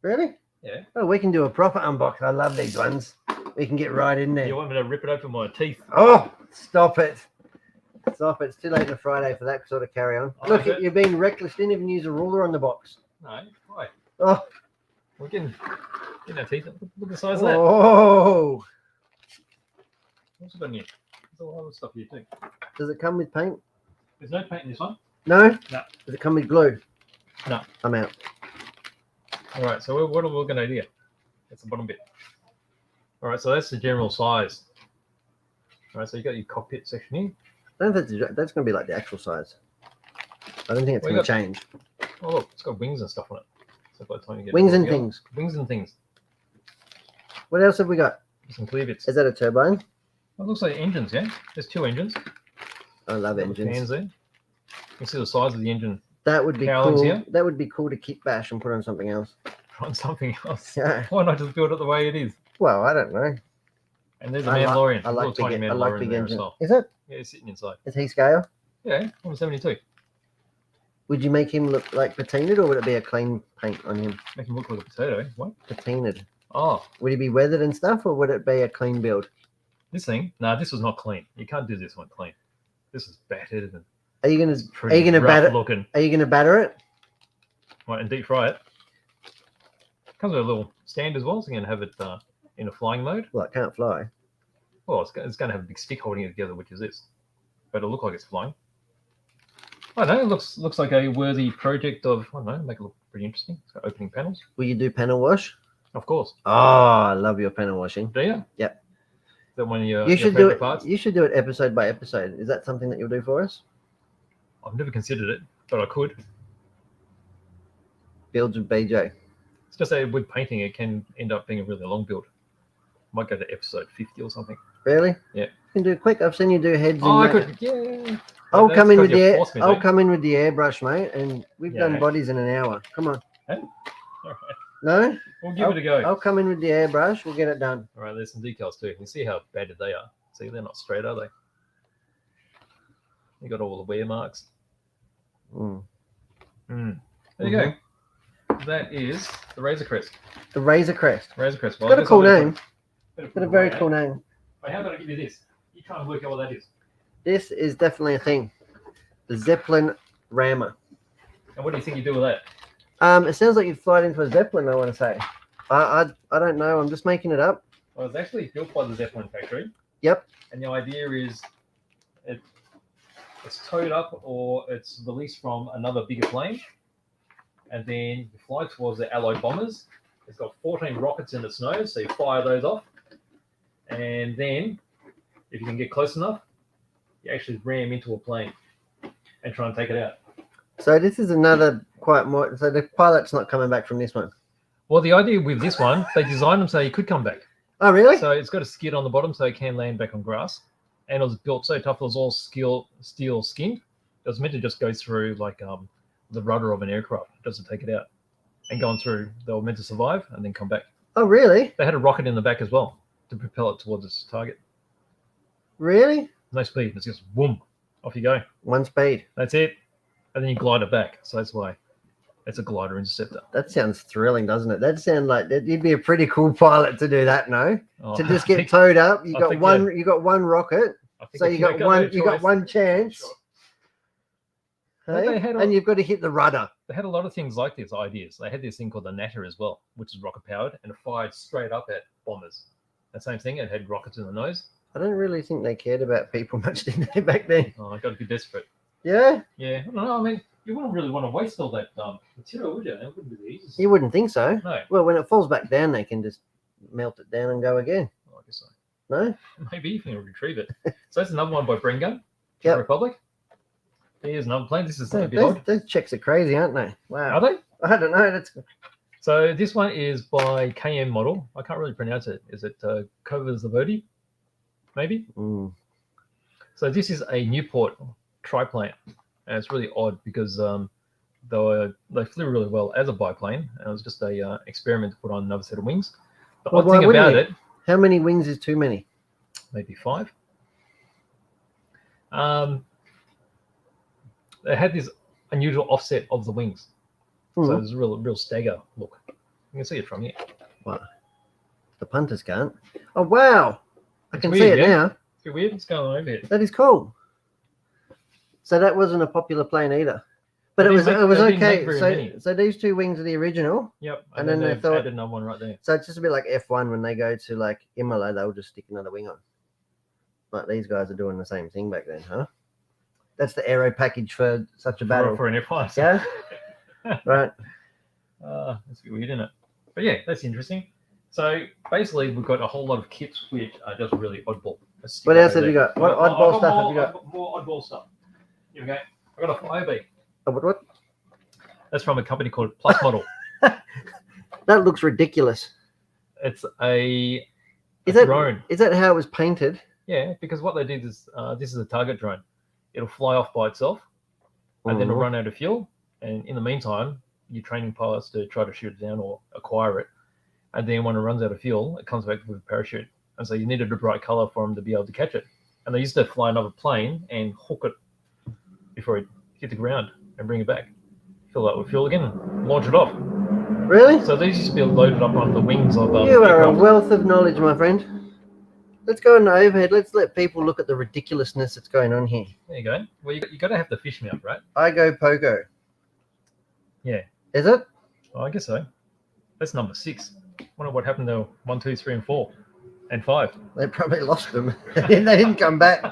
Really? Yeah. Oh, we can do a proper unbox. I love these ones. We can get right in there. You want me to rip it open my teeth? Oh, stop it. Stop it. It's too late on a Friday for that sort of carry on. I Look, bet. you're being reckless. Didn't even use a ruler on the box. No. Why? Oh, We're getting our teeth. Look at the size of that. oh. What's it got in here? There's a lot of stuff here too. Does it come with paint? There's no paint in this one. No? No. Does it come with glue? No. I'm out. All right, so what are we going to do here? That's the bottom bit. All right, so that's the general size. All right, so you got your cockpit section here. I don't think that's going to be like the actual size. I don't think it's Well, going you to change. Oh, look, it's got wings and stuff on it. So by the time you get it Wings all and together- things. Wings and things. What else have we got? Some clear bits. Is that a turbine? It looks like engines, yeah? There's two engines. I love Got the fans engines. there. You can see the size of the engine That would be Cowlings cool. here? That would be cool to kit bash and put on something else. on something else. Yeah. Why not just build it the way it is? Well, I don't know. And there's a I Mandalorian. I like little tiny big Mandalorian engine. there as well. Is it? Yeah, it's sitting inside. Is he scale? Yeah, I'm 72. Would you make him look like patinaed, or would it be a clean paint on him? Make him look like a potato. What? Patinaed. Oh, Would he be weathered and stuff, or would it be a clean build? this thing? Nah, this was not clean. You can't do this one clean. This is battered and Are you gonna pretty rough batter? looking. Are you gonna batter it? Right, and deep fry it. Comes with a little stand as well, so you're gonna have it in a flying mode. Well, it can't fly. Well, it's going to have a big stick holding it together, which is this. But it'll look like it's flying. I don't know. It looks like a worthy project of, I don't know, make it look pretty interesting. It's got opening panels. Will you do panel wash? Of course. Oh, I love your panel washing. Do you? Yep. Is that one of your, You should do favorite it. parts? You should do it episode by episode. Is that something that you'll do for us? I've never considered it, but I could. Builds with BJ. It's just that with painting, it can end up being a really long build. Might go to episode 50 or something. Really? Yeah. You can do it quick. I've seen you do heads. Oh, I and could, yeah. I'll That's come in got with the your air. force me, I'll mate. come in with the airbrush, mate, and we've done Yeah. bodies in an hour. Come on. All right. No? We'll give it a go. I'll come in with the airbrush. We'll get it done. All right, there's some decals too. You can see how battered they are. See, they're not straight, are they? You got all the wear marks. Mm. There you go. That is the Razor Crest. The Razor Crest. Razor Crest. It's got a cool name. Got Got a very cool name. Wait, how about I give you this? You try and work out what that is. This is definitely a thing. The Zeppelin Rammer. And what do you think you do with that? It sounds like you fly it into a Zeppelin, I want to say. I don't know. I'm just making it up. Well, it's actually built by the Zeppelin factory. Yep. And the idea is it's towed up or it's released from another bigger plane. And then you fly towards the Allied bombers. It's got 14 rockets in its nose, so you fire those off. And then, if you can get close enough, you actually ram into a plane and try and take it out. So this is another quite more. So the pilot's not coming back from this one. Well, the idea with this one, they designed them so you could come back. Oh, really? So it's got a skid on the bottom so it can land back on grass. And it was built so tough, it was all steel skinned. It was meant to just go through like the rudder of an aircraft, just to take it out. And going through, they were meant to survive and then come back. Oh, really? They had a rocket in the back as well to propel it towards its target. Really? No speed, it's just boom, off you go. One speed. That's it. And then you glide it back. So that's why it's a glider interceptor. That sounds thrilling, doesn't it? That sounds like you'd be a pretty cool pilot to do that. No, Oh, to just I get think- towed up. I think, You got one rocket, I think so you got one chance. Sure. But Hey? they had And you've got to hit the rudder. They had a lot of things like these ideas. They had this thing called the Natter as well, which is rocket powered and it fired straight up at bombers. That same thing, it had rockets in the nose. I don't really think they cared about people much, did they, back then? Oh, I got to be desperate. Yeah, Yeah, I don't know. I mean, you wouldn't really want to waste all that material, would you? It wouldn't be the easiest. you wouldn't think so. No, Well, when it falls back down, they can just melt it down and go again. I guess so. No? Maybe you can retrieve it. So that's another one by Brengan, Yep. Republic. Here's another plane. This is a bit Those, odd. those checks are crazy, aren't they? Wow. Are they? I don't know. That's So this one is by KM Model. I can't really pronounce it. Is it Covers the Verdi? Maybe. So this is a Newport triplane, and it's really odd because they flew really well as a biplane, and it was just a experiment to put on another set of wings. The Well, odd why thing wouldn't about you? it, How many wings is too many? maybe 5. They had this unusual offset of the wings, so Mhm. there's a real stagger look. You can see it from here. The punters can't. Oh, wow. I It's can weird, see it yeah? now. It's a bit weird. What's going on over here? That is cool. So that wasn't a popular plane either. But They it was didn't make okay. very many. So these two wings are the original. Yep. And then they they've thought- added another one right there. So it's just a bit like F1 when they go to like Imola, they'll just stick another wing on. Like these guys are doing the same thing back then, huh? That's the aero package for such a battle. For an F1. Yeah. Right. That's a bit weird, isn't it? But yeah, that's interesting. So basically, we've got a whole lot of kits which are just really oddball. Let's stick What that else over have you there. got? What I've oddball got stuff more, have you got? I've got more oddball stuff. Here we go. I've got a Firebee. Oh, what? That's from a company called Plus Model. That looks ridiculous. It's a Is that drone. Is that how it was painted? Yeah, because what they did is this is a target drone. It'll fly off by itself, and then it'll Mhm. run out of fuel. And in the meantime, you're training pilots to try to shoot it down or acquire it. And then when it runs out of fuel, it comes back with a parachute. And so you needed a bright color for them to be able to catch it. And they used to fly another plane and hook it before it hit the ground and bring it back. Fill that with fuel again and launch it off. Really? So these used to be loaded up on the wings of You are a aircraft. wealth of knowledge, my friend. Let's go on the overhead. Let's let people look at the ridiculousness that's going on here. There you go. Well, you got to have the fish mouth, right? I go Pogo. Yeah. Is it? Well, I guess so. That's number 6. Wonder what happened to 1, 2, 3, and 4, and 5. They probably lost them. They didn't come back.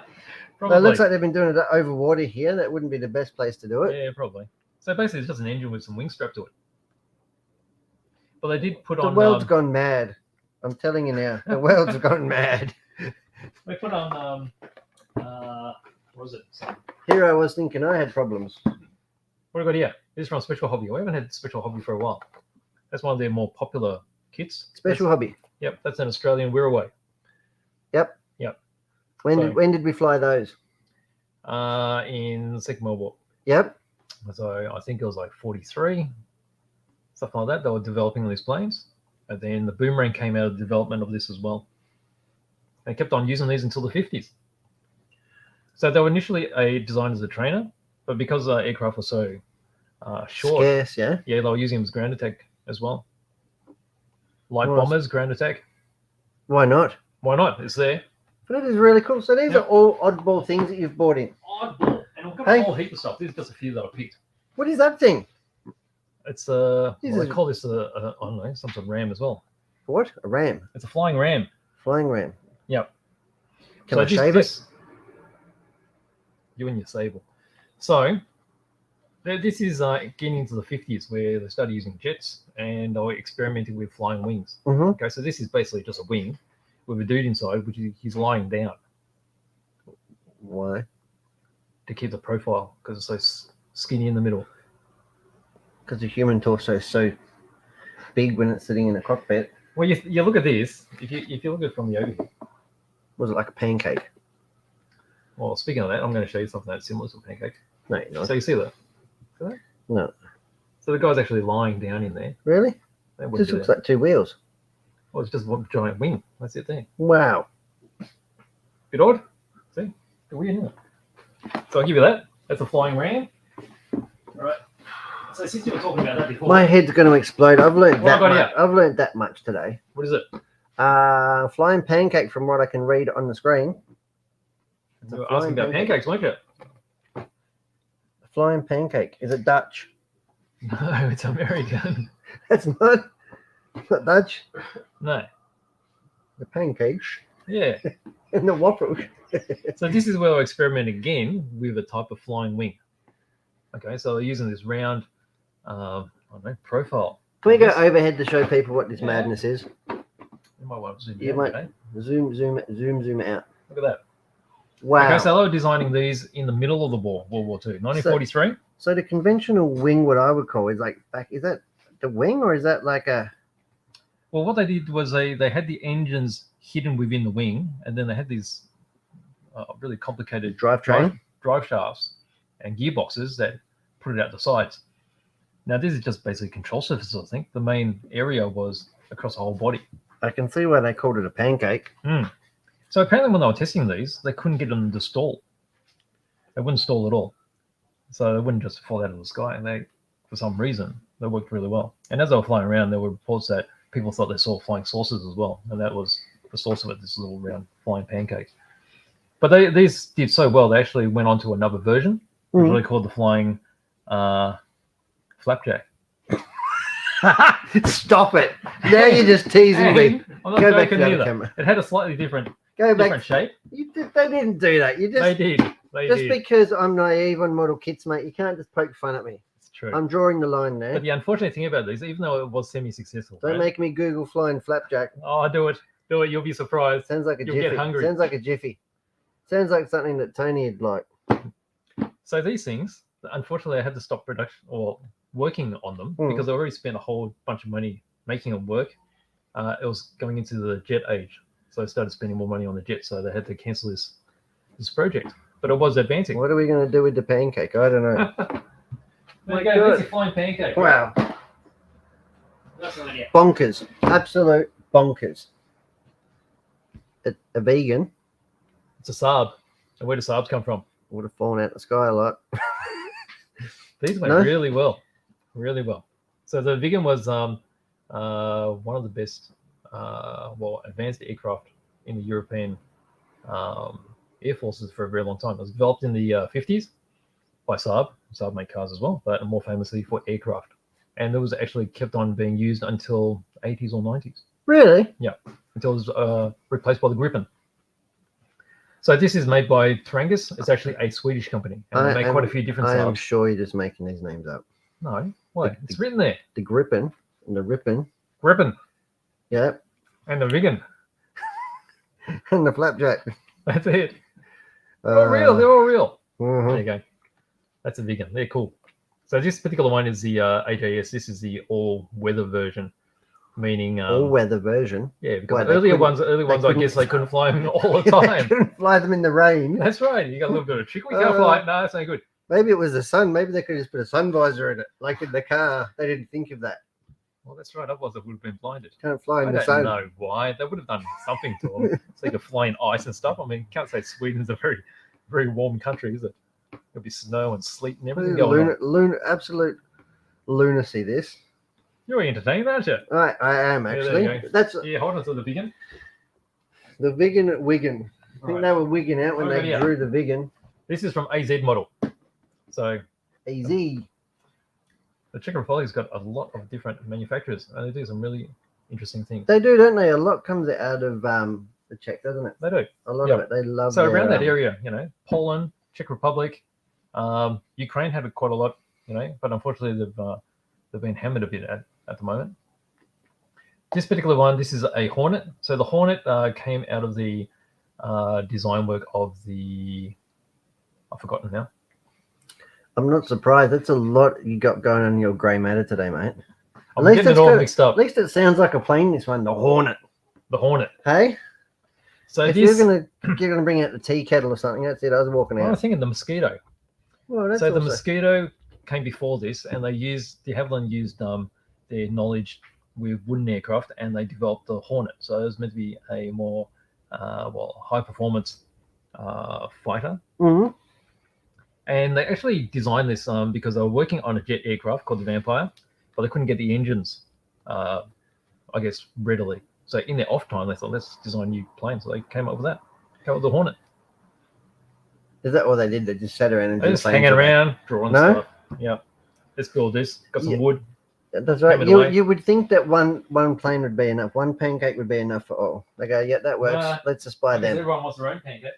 Probably. So it looks like they've been doing it over water here. That wouldn't be the best place to do it. Yeah, probably. So basically, it's just an engine with some wings strapped to it. But they did put The on. world's gone mad. I'm telling you now. The world's gone mad. They put on. What was it? Here I was thinking I had problems. What have we got here? This is from Special Hobby. We haven't had Special Hobby for a while. That's one of their more popular kits. Special hobby. Yep, that's an Australian Wirraway. Yep. Yep. When did we fly those? In the Second World War. Yep. So I think it was like 43, something like that. They were developing these planes. And then the Boomerang came out of the development of this as well. They kept on using these until the 50s. So they were initially designed as a trainer, but because the aircraft was so short, Scarce, yeah. yeah, they were using them as ground attack as well. Light Nice. bombers, ground attack. Why not? Why not? It's there. But it is really cool. So these Yep. are all oddball things that you've bought in. Oddball. And we've got Hey. a whole heap of stuff. These are just a few that I picked. What is that thing? It's This well, they is- call this I don't know, some sort of ram as well. What? A ram. It's a flying ram. Flying ram. Yep. Can I shave it? You and your sable. So this is getting into the 50s where they started using jets and they were experimenting with flying wings. Mm-hmm. Okay, so this is basically just a wing with a dude inside, which he's lying down Why? to keep the profile because it's so skinny in the middle. Because the human torso is so big when it's sitting in a cockpit. Well, you look at this. If you look at it from the overhead. Was it like a pancake? Well, speaking of that, I'm going to show you something that's similar to a pancake. No, you're not. So you see that? See that? No. So the guy's actually lying down in there. Really? That wouldn't This be looks there. like 2 wheels. Well, it's just one giant wing. That's it there. Wow. Bit odd. See? Bit weird, isn't it? So I'll give you that. That's a flying ram. All right. So since you were talking about that before, My head's going to explode. I've learned What that about much. I've learned that much today. what is it? Flying pancake from what I can read on the screen. It's a You were asking about flying pancakes, weren't you? A flying pancake. Is it Dutch? No, it's American. That's not Dutch. No. The pancakes Yeah. and the waffles. So this is where I experiment again with a type of flying wing. Okay, so they're using this round, I don't know, profile. Can we go Yes. overhead to show people what this Yeah. madness is? You might want to zoom You out, might- okay? Zoom out. Look at that. Wow. Okay, so they were designing these in the middle of the war, World War II, 1943. So the conventional wing, what I would call, is like back. Is that the wing or is that like a? Well, what they did was they had the engines hidden within the wing, and then they had these really complicated Drivetrain? drive shafts and gearboxes that put it out the sides. Now, this is just basically control surfaces, I think. The main area was across the whole body. I can see why they called it a pancake. So apparently when they were testing these, they couldn't get them to stall. They wouldn't stall at all. So they wouldn't just fall out of the sky. And they, for some reason, they worked really well. And as they were flying around, there were reports that people thought they saw flying saucers as well. And that was the source of it, this little round flying pancake. But these did so well, they actually went on to another version, which really called the flying flapjack. Stop it! Now you're just teasing me. And I'm not Go back to joking the other either. camera. It had a slightly different Go back. shape. They didn't do that. You They just did. They just did. because I'm naive on model kits, mate. You can't just poke fun at me. It's true. I'm drawing the line there. But the unfortunate thing about these, even though it was semi-successful, Don't right? make me Google flying flapjack. Oh, do it. Do it. You'll be surprised. Sounds like a You'll get jiffy. hungry. Sounds like a jiffy. Sounds like something that Tony would like. So these things, unfortunately, I had to stop production or working on them because I already spent a whole bunch of money making them work. It was going into the jet age. So I started spending more money on the jet. So they had to cancel this project. But it was advancing. What are we going to do with the pancake? I don't know. There you go. That's a flying pancake. Wow. That's an idea. Bonkers. Absolute bonkers. A vegan. It's a Saab. And where do Saabs come from? would have fallen out the sky a lot. These went No? really well, really well. So the Vigan was one of the best, advanced aircraft in the European air forces for a very long time. It was developed in the 50s by Saab. Saab made cars as well, but more famously for aircraft. And it was actually kept on being used until 80s or 90s, Really? until it was replaced by the Gripen. So this is made by Trangus. It's actually a Swedish company, and they make quite a few different I am Saabs. sure you're just making these names up. No, what? It's written there. The Gripen and the Rippin. Gripen Yep. and the Vigan. And the Flapjack. That's it. They're all real. They're all real. There Mhm. you go. That's a Vigan. They're cool. So this particular one is the AJS. This is the all-weather version, meaning All-weather version. yeah, because Why, they earlier couldn't- ones, I couldn't guess they couldn't fly them all the They time. couldn't fly them in the rain. That's right. You got a little bit of trick. We can't fly. No, that's no good. Maybe it was the sun. Maybe they could just put a sun visor in it, like in the car. They didn't think of that. Well, that's right. Otherwise, they would have been blinded. Can't fly I in the don't sun. know why. They would have done something to them so they could fly in ice and stuff. I mean, you can't say Sweden's a very, very warm country, is it? There'll be snow and sleet and everything going on. Absolute lunacy. This. You're entertained, aren't you? I am Yeah, there actually. you go. That's Yeah, hold on to the Vigan. the Vigan at Wigan. I think Right. they were wigging out when Oh, they yeah. drew the Vigan. This is from AZ model. So Easy. the Czech Republic's got a lot of different manufacturers, and they do some really interesting things. They do, don't they? A lot comes out of the Czech, doesn't it? They do. A lot Yeah. of it. They love. So their, around that area, Poland, Czech Republic, Ukraine had quite a lot, but unfortunately they've been hammered a bit at the moment. This particular one, this is a Hornet. So the Hornet came out of the design work of I've forgotten now. I'm not surprised. That's a lot you got going on in your grey matter today, mate. I'm least getting it it's all got- mixed up. At least it sounds like a plane. This one, the Hornet. The Hornet. Hey, So if this, you're gonna bring out the tea kettle or something, that's it. I was walking I out. was thinking the Mosquito. Well, that's So the also- Mosquito came before this, and de Havilland used their knowledge with wooden aircraft, and they developed the Hornet. So it was meant to be a more high performance fighter. Mhm. And they actually designed this because they were working on a jet aircraft called the Vampire, but they couldn't get the engines, I guess, readily. So in their off time, they thought, let's design new planes. So they came up with that. Came up with the Hornet. Is that what they did? They just sat around and They're did just planes hanging all day? around, drawing No? stuff. Yeah. Let's build this. Got some Yeah. wood. That's right. Hammered away. You would think that one plane would be enough. One pancake would be enough for all. They go, yeah, that works. Nah. Let's just buy them. Everyone wants their own pancake.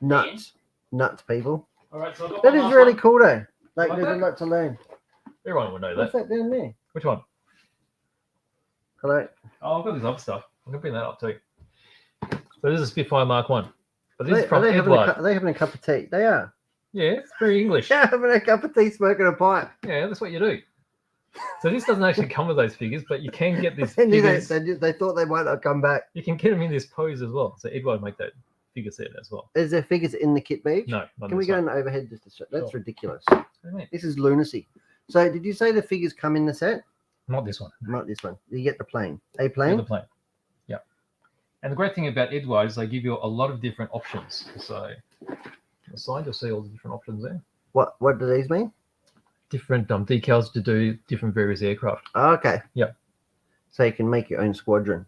Nuts, people. All right, so I've got That one is last really one. cool, though. Like, Like there's a that? lot to learn. Everyone would know What's that. that down there? Which one? Hello. Oh, I've got this other stuff. I'm going to bring that up too. So this is a Spitfire Mark 1. But Are this they, is from Edward. are they having a cup of tea? They are. Yeah, it's very English. Yeah, having a cup of tea, smoking a pipe. Yeah, that's what you do. So this doesn't actually come with those figures, but you can get these They, knew figures. they thought they might not come back. You can get them in this pose as well. So Edward make that figure set as well. Is there figures in the kit beach? No, not Can we this go one. in overhead just to show? That's Sure. ridiculous. What do you mean? This is lunacy. So, did you say the figures come in the set? Not this one. Not this one. You get the plane. A Yeah, plane? the plane. Yeah. And the great thing about Edward is they give you a lot of different options. So on the side, you'll see all the different options there. What do these mean? Different decals to do different various aircraft. Oh, okay. Yeah. So you can make your own squadron.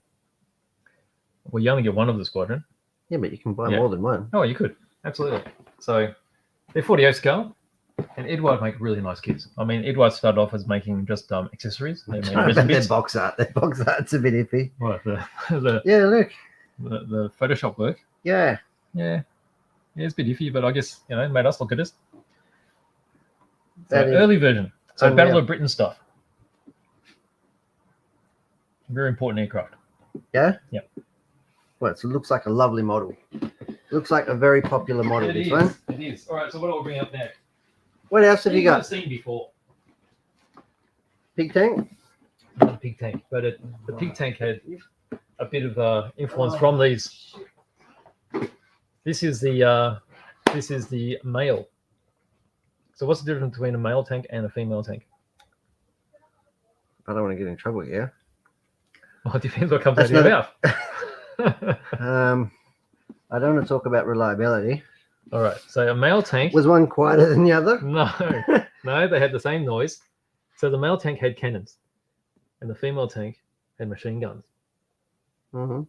Well, you only get one of the squadron. Yeah, but you can buy Yeah. more than one. Oh, you could. Absolutely. So they're 48 scale. And Edward make really nice kits. I mean, Edward started off as making just accessories. They made resin Their bits. box art. Their box art's a bit iffy. What, the Yeah, look. Photoshop work. Yeah. Yeah, it's a bit iffy, but I guess, it made us look at this. So That is early version. So unreal. Battle of Britain stuff. Very important aircraft. Yeah? Yeah. Well, it looks like a lovely model. Looks like a very popular model, this one. It is. All right, so what will we bring up next? What else have you These I've got? seen before. Pig tank? Not a pig tank, but the pig tank had a bit of influence from these. This is the male. So what's the difference between a male tank and a female tank? I don't want to get in trouble here. Well, it depends what comes That's out of your mouth. I don't want to talk about reliability. All right. So a male tank. Was one quieter than the other? No, no, they had the same noise. So the male tank had cannons, and the female tank had machine guns. Hmm.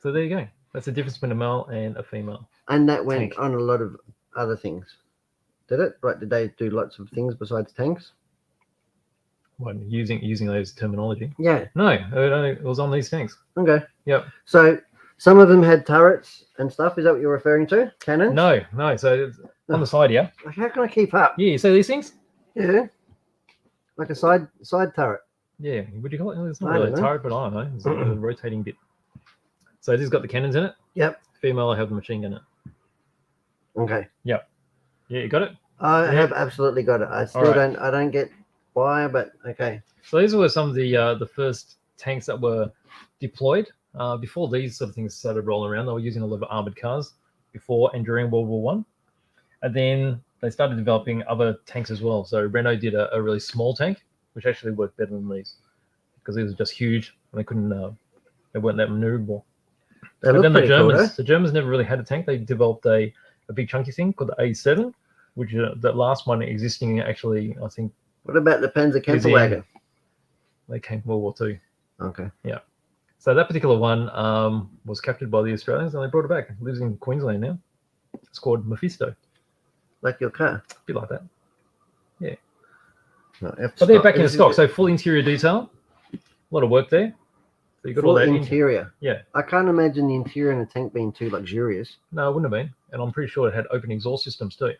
So there you go. That's the difference between a male and a female. And that went Tank. on a lot of other things. Did it? Like, did they do lots of things besides tanks? When using those terminology. Yeah. No, it was on these tanks. Okay. Yep. So some of them had turrets and stuff. Is that what you're referring to? Cannons? No. So it's on the side here. Like, how can I keep up? Yeah. You see these things? Yeah. Like a side turret. Yeah. Would you call it? It's not I really a don't know. turret, but I don't know. It's a rotating bit. So this has got the cannons in it. Yep. Female, I have the machine gun in it. Okay. Yeah, you got it. I Yeah. have absolutely got it. I still right. I don't get why, but okay. So these were some of the first tanks that were deployed. Before these sort of things started rolling around, they were using a lot of armored cars before and during World War One, and then they started developing other tanks as well. So Renault did a really small tank, which actually worked better than these because these were just huge and they couldn't. They weren't that maneuverable. They But look then pretty cool, though. the Germans never really had a tank. They developed a big chunky thing called the A7, which the last one existing actually, I think, What about the Panzer Camperwagen? they came World War II. Okay. So that particular one was captured by the Australians and they brought it back. It lives in Queensland now. It's called Mephisto. Like your car. A bit like that. No, But they're back in stock. So full interior detail. A lot of work there. So you got all Full that interior. Yeah. I can't imagine the interior in a tank being too luxurious. No, it wouldn't have been. And I'm pretty sure it had open exhaust systems too.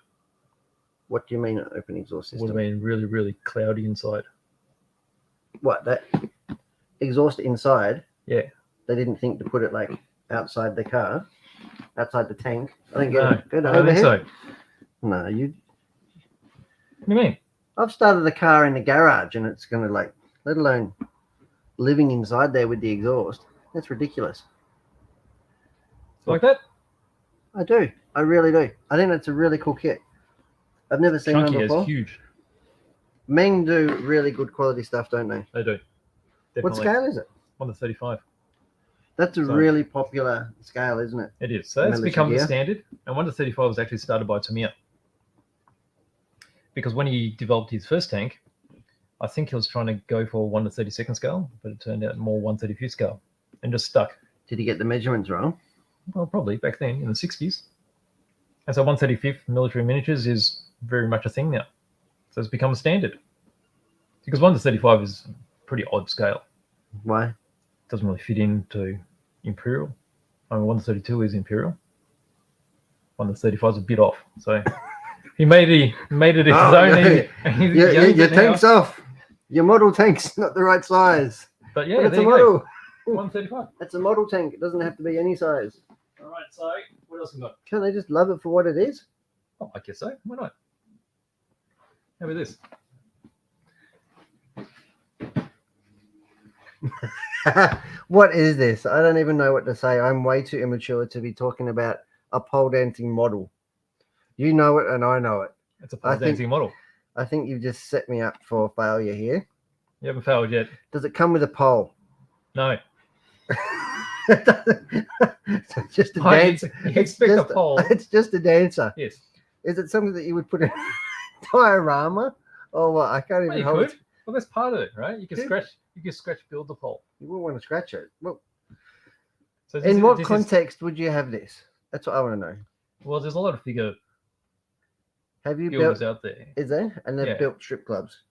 What do you mean an open exhaust It would system? have been really, really cloudy inside. What, that exhaust inside? Yeah. They didn't think to put it like outside the car, outside the tank. I think No, good I don't think overhead. so. No, you. What do you mean? I've started the car in the garage, and it's gonna like, let alone living inside there with the exhaust. That's ridiculous. Like that? I do. I really do. I think that's a really cool kit. I've never seen Chunky one is before. huge. Meng do really good quality stuff, don't they? They do. What Definitely. scale is it? 1/35. That's a So- really popular scale, isn't it? It is. So it's Military become the gear. standard. And 1/35 was actually started by Tamiya. Because when he developed his first tank, I think he was trying to go for 1/32 scale, but it turned out more 1/35 scale and just stuck. Did he get the measurements wrong? Well, probably back then in the 60s. And so 1/35 military miniatures is very much a thing now. So it's become a standard. Because 1/35 is a pretty odd scale. Why? Doesn't really fit into Imperial. I mean, 1/32 is Imperial. 1/35 is a bit off. So he made it his Oh, own. no. and he Your used it now. tank's off. Your model tank's not the right size. But yeah, But it's there a you go. model. 1/35. It's a model tank. It doesn't have to be any size. All right, so what else we got? Can't they just love it for what it is? Oh, I guess so. Why not? How about this? What is this? I don't even know what to say. I'm way too immature to be talking about a pole dancing model. You know it and I know it. It's a I pole think- dancing model. I think you've just set me up for failure here. You haven't failed yet. Does it come with a pole? No. It doesn't. So it's just a I dance. expect a pole. It's just a dancer. Yes. Is it something that you would put in a diorama? Or what? I can't Well, even you hold could. it. Well, that's part of it, right? You can Yeah. scratch build the pole. You wouldn't want to scratch it. Well, So in what this is- context would you have this? That's what I want to know. well, there's a lot of figure Have you builders built? out there. Is there? And they've Yeah. built strip clubs.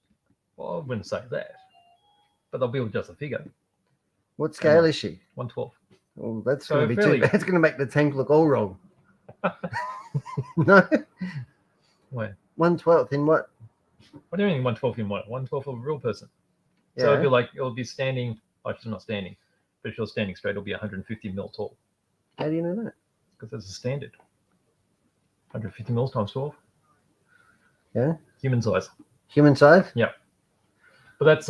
Well, I wouldn't say that. But they'll build just a figure. What scale is she? 1/12. Well, that's So going to be fairly- too. That's going to make the tank look all wrong. No, Wait, 1/12 in what? what do you mean 1/12 in what? 1/12 of a real person. So it'd Yeah. be like, it'll be standing, oh, she's not standing, but if you're standing straight, it'll be 150 mil tall. How do you know that? Because that's a standard. 150 mils times 12. Yeah. Human size. Human size? But that's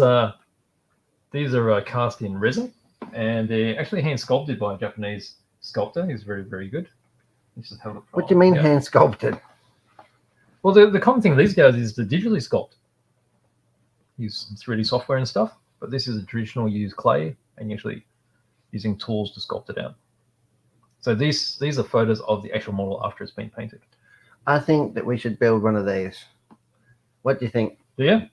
these are cast in resin, and they're actually hand sculpted by a Japanese sculptor. He's very, very good. Let's just have a look. What do you mean Yeah. hand sculpted? Well, the common thing these days is to digitally sculpt. Use 3D software and stuff, but this is a traditional. You use clay and you're actually using tools to sculpt it out. So these are photos of the actual model after it's been painted. I think that we should build one of these. What do you think? Yeah.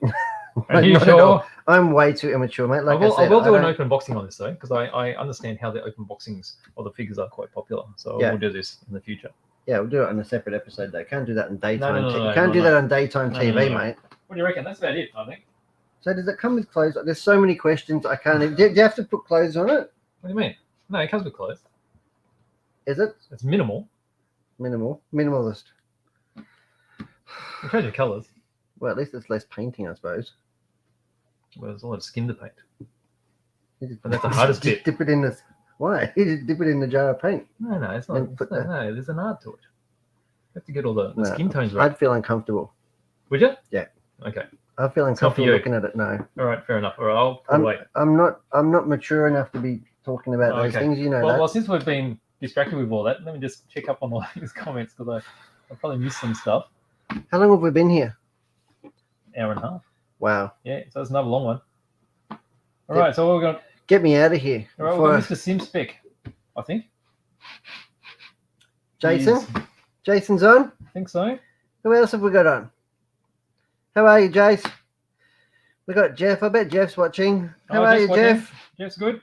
Are you Not at all. sure? I'm way too immature, mate. Like I I will said, do an don't- open boxing on this though, because I understand how the open boxings or the figures are quite popular. So Yeah. we'll do this in the future. Yeah, we'll do it on a separate episode though. Can't do that on daytime. no, You can't do no. that on daytime No, TV, no. mate. What do you reckon? That's about it, I think. So does it come with clothes? There's so many questions. I can't. Do you have to put clothes on it? What do you mean? No, it comes with clothes. Is it It's minimal. minimalist? You change the colours. Well, at least it's less painting, I suppose. Well, there's a lot of skin to paint. You just- But that's the hardest just bit. Dip it in the. Why? You just dip it in the jar of paint. No, it's not. Then put No, there's an art to it. You have to get all the No, skin tones right. I'd feel uncomfortable. Would you? Yeah. Okay. I feel not for uncomfortable you. looking at it. No, All right. Fair enough. All right. I'll pull away. I'm not mature enough to be talking about Oh, those okay. things. You know that. Well, since we've been distracted with all that, let me just check up on all these comments because I probably missed some stuff. How long have we been here? Hour and a half. Wow. Yeah. So it's another long one. All Yeah. right. So we're going. Get me out of here. All right. before We've I- got Mr. Sim Spec. I think. Jason? He's- Jason's on? I think so. Who else have we got on? How are you, Jace? We got Jeff. I bet Jeff's watching. How are Jeff's you, watching. Jeff? Jeff's good.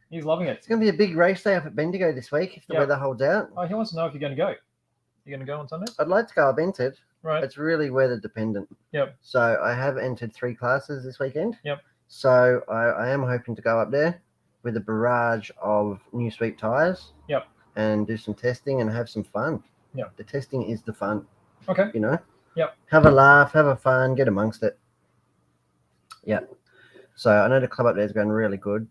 He's loving it. It's going to be a big race day up at Bendigo this week if the Yeah. weather holds out. Oh, he wants to know if you're going to go. You're going to go on Sunday? I'd like to go. I've entered. Right. It's really weather dependent. Yep. So I have entered 3 classes this weekend. Yep. So I am hoping to go up there with a barrage of new sweep tyres. Yep. And do some testing and have some fun. Yep. The testing is the fun. Okay. You know? Yep. Have a laugh, have a fun, get amongst it. Yeah. So I know the club up there is going really good.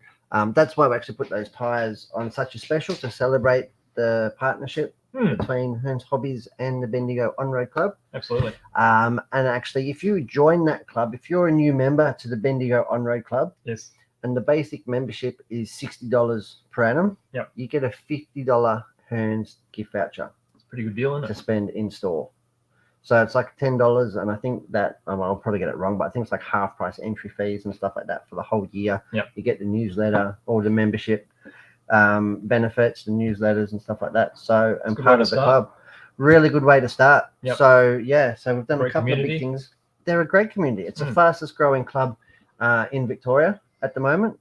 That's why we actually put those tyres on such a special to celebrate the partnership between Hearns Hobbies and the Bendigo On-Road Club. Absolutely. And actually, if you join that club, if you're a new member to the Bendigo On-Road Club, Yes. and the basic membership is $60 per annum, Yep. you get a $50 Hearns gift voucher It's a pretty good deal, isn't to it? spend in store. So it's like $10, and I think that I'll probably get it wrong, but I think it's like half price entry fees and stuff like that for the whole year. Yep. You get the newsletter, all the membership benefits, the newsletters and stuff like that. So and It's a good part way of to the start. club, really good way to start. Yep. So yeah, so we've done Great a couple of community. big things. They're a great community. It's the Mm. fastest growing club in Victoria at the moment.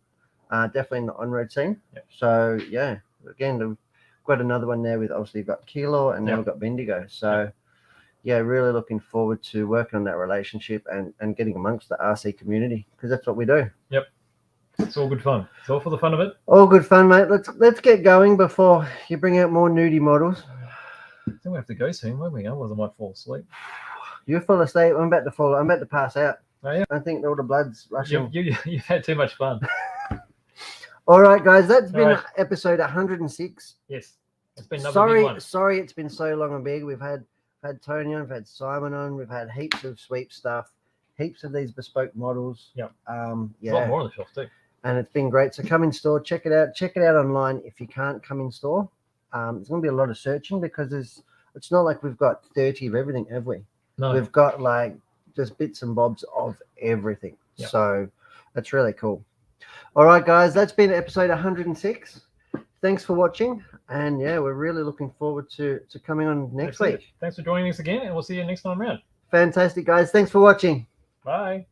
Definitely in the on-road scene. Yep. So yeah, again, we've got another one there with obviously we've got Kilo and now Yep. we've got Bendigo. So yeah, really looking forward to working on that relationship and getting amongst the RC community because that's what we do. It's all good fun. It's all for the fun of it. All good fun, mate. Let's get going before you bring out more nudie models. I think we have to go soon, won't we? Otherwise I might fall asleep. You're full of state. I'm about to fall. I'm about to pass out. Oh, yeah. I think all the blood's rushing. You've had too much fun. All right, guys. That's been All right. episode 106. Yes. It's been another big one. Sorry, it's been so long and big. We've had Tony on, we've had Simon on, we've had heaps of sweep stuff, heaps of these bespoke models. Yep. Yeah. There's a lot more on the shelf too. And it's been great. So come in store, check it out. Check it out online if you can't come in store. There's going to be a lot of searching because it's not like we've got 30 of everything, have we? No. We've got like just bits and bobs of everything. Yep. So that's really cool. All right, guys, that's been episode 106. Thanks for watching. And yeah, we're really looking forward to coming on next That's it. week. Thanks for joining us again, and we'll see you next time around. Fantastic, guys. Thanks for watching. Bye.